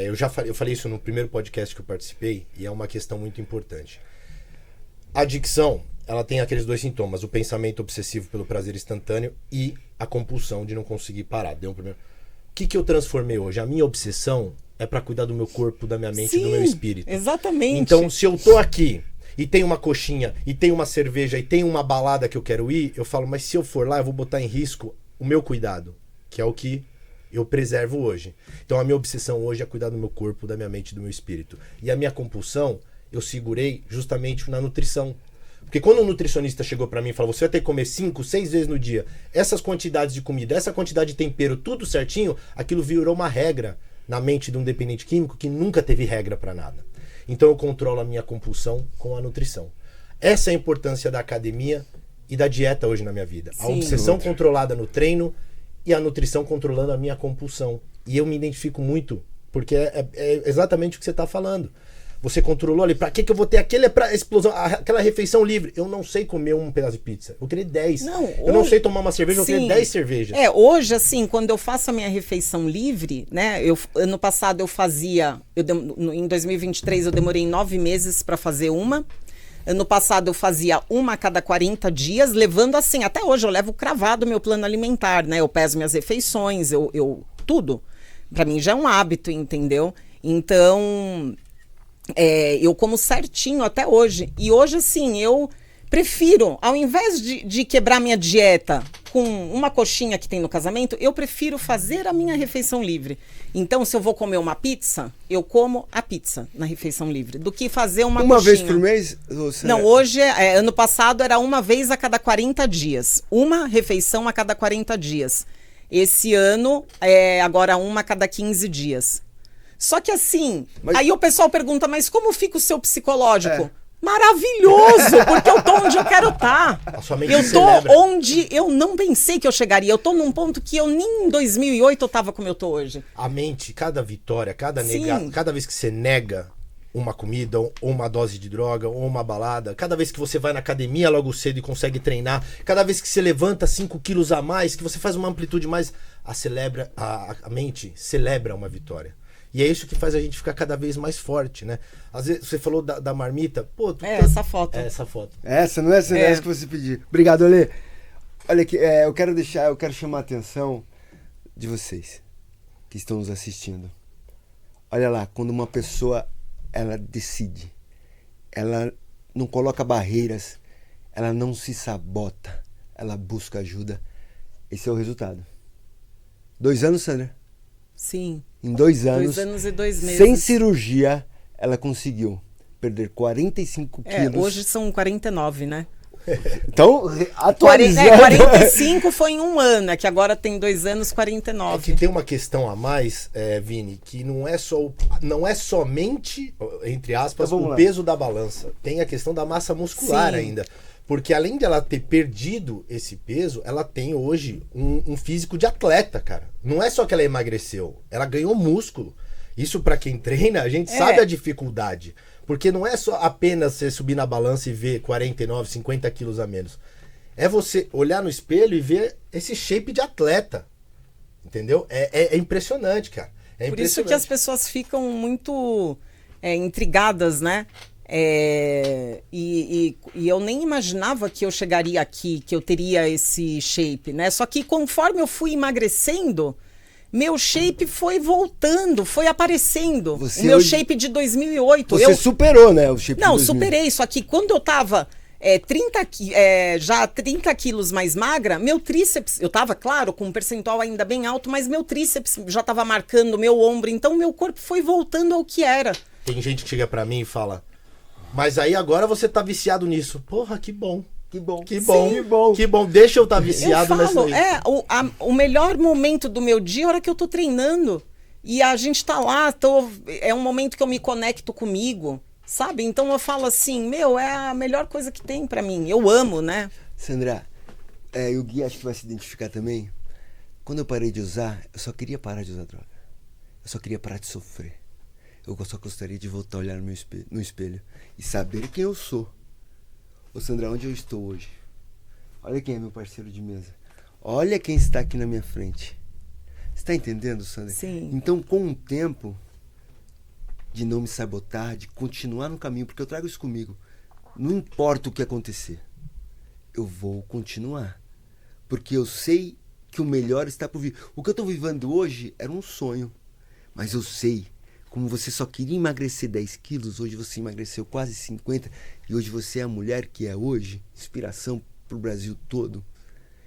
Eu falei isso no primeiro podcast que eu participei e é uma questão muito importante. A adicção, ela tem aqueles 2 sintomas, o pensamento obsessivo pelo prazer instantâneo e a compulsão de não conseguir parar. Deu um problema. O que eu transformei hoje? A minha obsessão é para cuidar do meu corpo, da minha mente e do meu espírito. Exatamente. Então, se eu tô aqui e tem uma coxinha, e tem uma cerveja, e tem uma balada que eu quero ir, eu falo, mas se eu for lá, eu vou botar em risco o meu cuidado, que é o que eu preservo hoje. Então, a minha obsessão hoje é cuidar do meu corpo, da minha mente e do meu espírito. E a minha compulsão, eu segurei justamente na nutrição. Porque quando um nutricionista chegou pra mim e falou, você vai ter que comer 5, 6 vezes no dia, essas quantidades de comida, essa quantidade de tempero, tudo certinho, aquilo virou uma regra na mente de um dependente químico que nunca teve regra pra nada. Então eu controlo a minha compulsão com a nutrição. Essa é a importância da academia e da dieta hoje na minha vida. A obsessão controlada no treino e a nutrição controlando a minha compulsão. E eu me identifico muito, porque é exatamente o que você está falando. Você controlou ali, pra que eu vou ter aquela explosão, aquela refeição livre? Eu não sei comer um pedaço de pizza. Eu queria 10. Eu não sei tomar uma cerveja, eu queria 10 cervejas. Hoje, assim, quando eu faço a minha refeição livre, né? Ano passado eu fazia, em 2023 eu demorei 9 meses para fazer uma. Ano passado eu fazia uma a cada 40 dias, levando assim, até hoje eu levo cravado o meu plano alimentar, né? Eu peso minhas refeições, tudo. Para mim já é um hábito, entendeu? Então... eu como certinho até hoje. E hoje, assim, eu prefiro, ao invés de quebrar minha dieta com uma coxinha que tem no casamento, eu prefiro fazer a minha refeição livre. Então, se eu vou comer uma pizza, eu como a pizza na refeição livre, do que fazer uma coxinha. Uma vez por mês? Não, hoje, ano passado era uma vez a cada 40 dias. Uma refeição a cada 40 dias. Esse ano, agora uma a cada 15 dias. Só que assim, aí o pessoal pergunta, mas como fica o seu psicológico? Maravilhoso, porque eu tô onde eu quero estar. Eu tô onde eu não pensei que eu chegaria. Eu tô num ponto que eu nem em 2008 eu tava como eu tô hoje. A mente, cada vitória, cada vez que você nega uma comida, ou uma dose de droga, ou uma balada, cada vez que você vai na academia logo cedo e consegue treinar, cada vez que você levanta 5 quilos a mais, que você faz uma amplitude mais, a mente celebra uma vitória. E é isso que faz a gente ficar cada vez mais forte, né? Às vezes, você falou da marmita. Pô, essa foto. Essa foto. Essa, não é essa que você pediu. Obrigado, Alê. Olha aqui, eu quero chamar a atenção de vocês que estão nos assistindo. Olha lá, quando uma pessoa, ela decide, ela não coloca barreiras, ela não se sabota, ela busca ajuda. Esse é o resultado. 2 anos, Sandra? Sim. Em 2 anos, 2 anos e 2 meses. Sem cirurgia, ela conseguiu perder 45 quilos. Hoje são 49, né? Então, atualizando... 45 foi em 1 ano, que agora tem 2 anos, 49. É que tem uma questão a mais, Vini, que não é somente, entre aspas, o peso da balança. Tem a questão da massa muscular ainda. Porque além de ela ter perdido esse peso, ela tem hoje um físico de atleta, cara. Não é só que ela emagreceu, ela ganhou músculo. Isso pra quem treina, a gente sabe a dificuldade. Porque não é só apenas você subir na balança e ver 49, 50 quilos a menos. É você olhar no espelho e ver esse shape de atleta. Entendeu? É impressionante, cara. Por isso que as pessoas ficam muito intrigadas, né? E eu nem imaginava que eu chegaria aqui, que eu teria esse shape, né? Só que conforme eu fui emagrecendo, meu shape foi voltando, foi aparecendo. O meu shape de 2008. Você superou, né? O shape Não, superei. Só que quando eu tava 30 quilos mais magra, meu tríceps, eu tava, claro, com um percentual ainda bem alto, mas meu tríceps já tava marcando meu ombro. Então meu corpo foi voltando ao que era. Tem gente que chega pra mim e fala... Mas aí agora você tá viciado nisso. Porra, que bom. Que bom. Que bom. Que bom. Que bom. Deixa eu estar viciado nessa aí. O melhor momento do meu dia é a hora que eu tô treinando. E a gente tá lá, é um momento que eu me conecto comigo, sabe? Então eu falo assim, é a melhor coisa que tem pra mim. Eu amo, né? Sandra, o Gui acho que vai se identificar também. Quando eu parei de usar, eu só queria parar de usar droga. Eu só queria parar de sofrer. Eu só gostaria de voltar a olhar no espelho e saber quem eu sou. Ô Sandra, onde eu estou hoje? Olha quem é meu parceiro de mesa. Olha quem está aqui na minha frente. Você está entendendo, Sandra? Sim. Então, com o tempo de não me sabotar, de continuar no caminho, porque eu trago isso comigo. Não importa o que acontecer, eu vou continuar. Porque eu sei que o melhor está por vir. O que eu estou vivendo hoje era um sonho. Mas eu sei, como você só queria emagrecer 10 quilos, hoje você emagreceu quase 50, e hoje você é a mulher que é hoje, inspiração para o Brasil todo.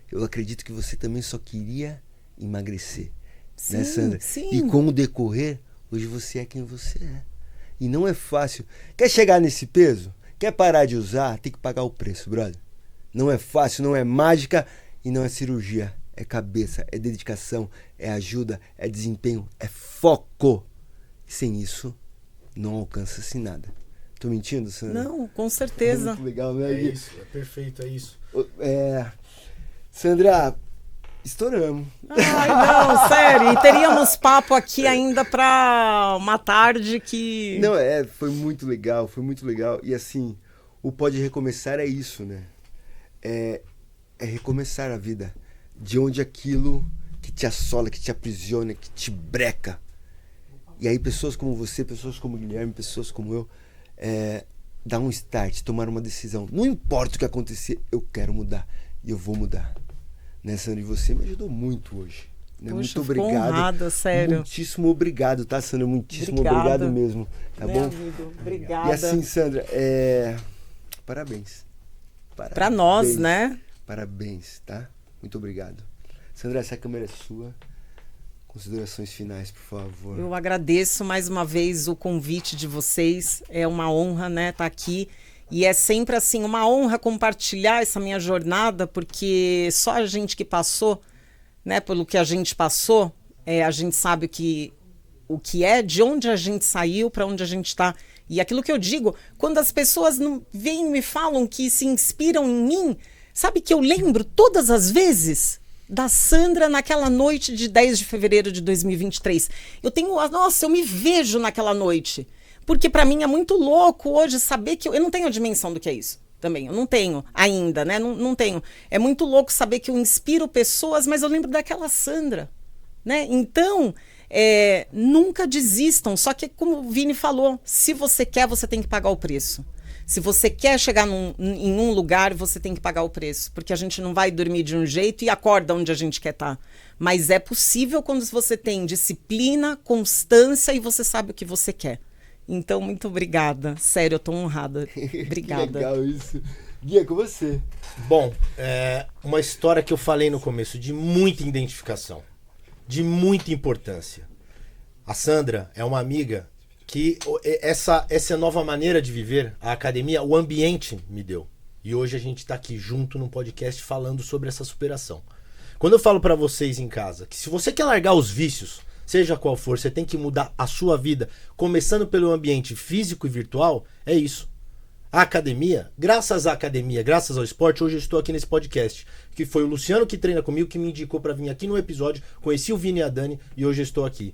Eu acredito que você também só queria emagrecer. Sim, né, Sandra? Sim. E com o decorrer, hoje você é quem você é. E não é fácil. Quer chegar nesse peso? Quer parar de usar? Tem que pagar o preço, brother. Não é fácil, não é mágica e não é cirurgia. É cabeça, é dedicação, é ajuda, é desempenho, é foco. Sem isso, não alcança-se nada. Tô mentindo, Sandra? Não, com certeza. É muito legal, né? É isso, é perfeito, é isso. Sandra, Estouramos. Ai, não, sério. E teríamos papo aqui ainda pra uma tarde que... Não, foi muito legal, foi muito legal. E assim, o Pode Recomeçar é isso, né? É recomeçar a vida. De onde aquilo que te assola, que te aprisiona, que te breca. E aí pessoas como você, pessoas como o Guilherme, pessoas como eu, dar um start, tomar uma decisão. Não importa o que acontecer, eu quero mudar. E eu vou mudar. Né, Sandra? E você me ajudou muito hoje. Né? Puxa, muito obrigado. Honrada, sério. Muitíssimo obrigado, tá, Sandra? Muitíssimo obrigado mesmo. Tá bom? Amigo, obrigada. E assim, Sandra, parabéns. Pra nós, né? Parabéns, tá? Muito obrigado. Sandra, essa câmera é sua. Considerações finais, por favor. Eu agradeço mais uma vez o convite de vocês. É uma honra, né, estar aqui. E é sempre assim, uma honra compartilhar essa minha jornada, porque só a gente que passou, né, pelo que a gente passou, a gente sabe o que é, de onde a gente saiu, para onde a gente está. E aquilo que eu digo, quando as pessoas vêm e me falam que se inspiram em mim, sabe que eu lembro todas as vezes da Sandra naquela noite de 10 de fevereiro de 2023. Eu me vejo naquela noite. Porque para mim é muito louco hoje saber que eu não tenho a dimensão do que é isso também. Eu não tenho ainda, né? Não tenho. É muito louco saber que eu inspiro pessoas, mas eu lembro daquela Sandra, né? Então, nunca desistam. Só que, como o Vini falou, se você quer, você tem que pagar o preço. Se você quer chegar em um lugar, você tem que pagar o preço. Porque a gente não vai dormir de um jeito e acorda onde a gente quer estar. Mas é possível quando você tem disciplina, constância e você sabe o que você quer. Então, muito obrigada. Sério, eu tô honrada. Obrigada. Que legal isso. Gui, é com você. Bom, uma história que eu falei no começo, de muita identificação, de muita importância. A Sandra é uma amiga que essa nova maneira de viver, a academia, o ambiente me deu. E hoje a gente tá aqui junto num podcast falando sobre essa superação. Quando eu falo pra vocês em casa que se você quer largar os vícios, seja qual for, você tem que mudar a sua vida, começando pelo ambiente físico e virtual, é isso. A academia, graças à academia, graças ao esporte, hoje eu estou aqui nesse podcast, que foi o Luciano que treina comigo, que me indicou para vir aqui no episódio, conheci o Vini e a Dani e hoje eu estou aqui.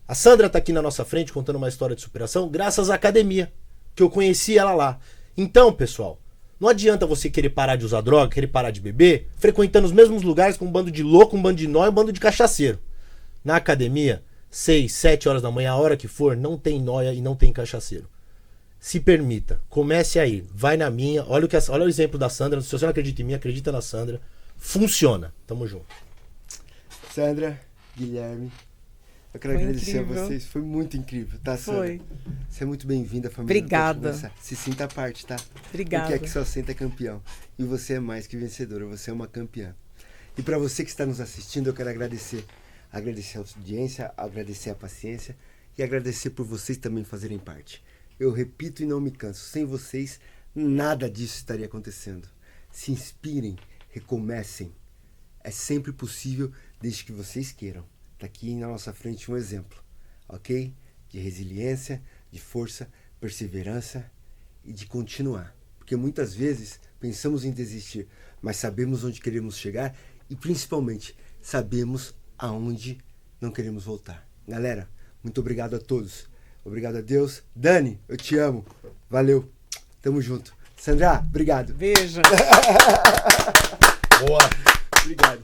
A Sandra tá aqui na nossa frente contando uma história de superação, graças à academia, que eu conheci ela lá. Então, pessoal, não adianta você querer parar de usar droga, querer parar de beber, frequentando os mesmos lugares com um bando de louco, um bando de nóia, um bando de cachaceiro. Na academia, 6, 7 horas da manhã, a hora que for, não tem nóia e não tem cachaceiro. Se permita, comece a ir, vai na minha, olha o exemplo da Sandra, se você não acredita em mim, acredita na Sandra. Funciona, tamo junto. Sandra, Guilherme, eu quero agradecer a vocês, foi muito incrível, tá, Sandra? Foi. Você é muito bem-vinda, família. Obrigada. Se sinta à parte, tá? Obrigada. Porque aqui só senta campeão. E você é mais que vencedora, você é uma campeã. E para você que está nos assistindo, eu quero agradecer. Agradecer a audiência, agradecer a paciência e agradecer por vocês também fazerem parte. Eu repito e não me canso, sem vocês nada disso estaria acontecendo. Se inspirem, recomecem. É sempre possível desde que vocês queiram. Está aqui na nossa frente um exemplo, ok? De resiliência, de força, perseverança e de continuar. Porque muitas vezes pensamos em desistir, mas sabemos onde queremos chegar e principalmente sabemos aonde não queremos voltar. Galera, muito obrigado a todos. Obrigado a Deus. Dani, eu te amo. Valeu. Tamo junto. Sandra, obrigado. Beijo. Boa. Obrigado.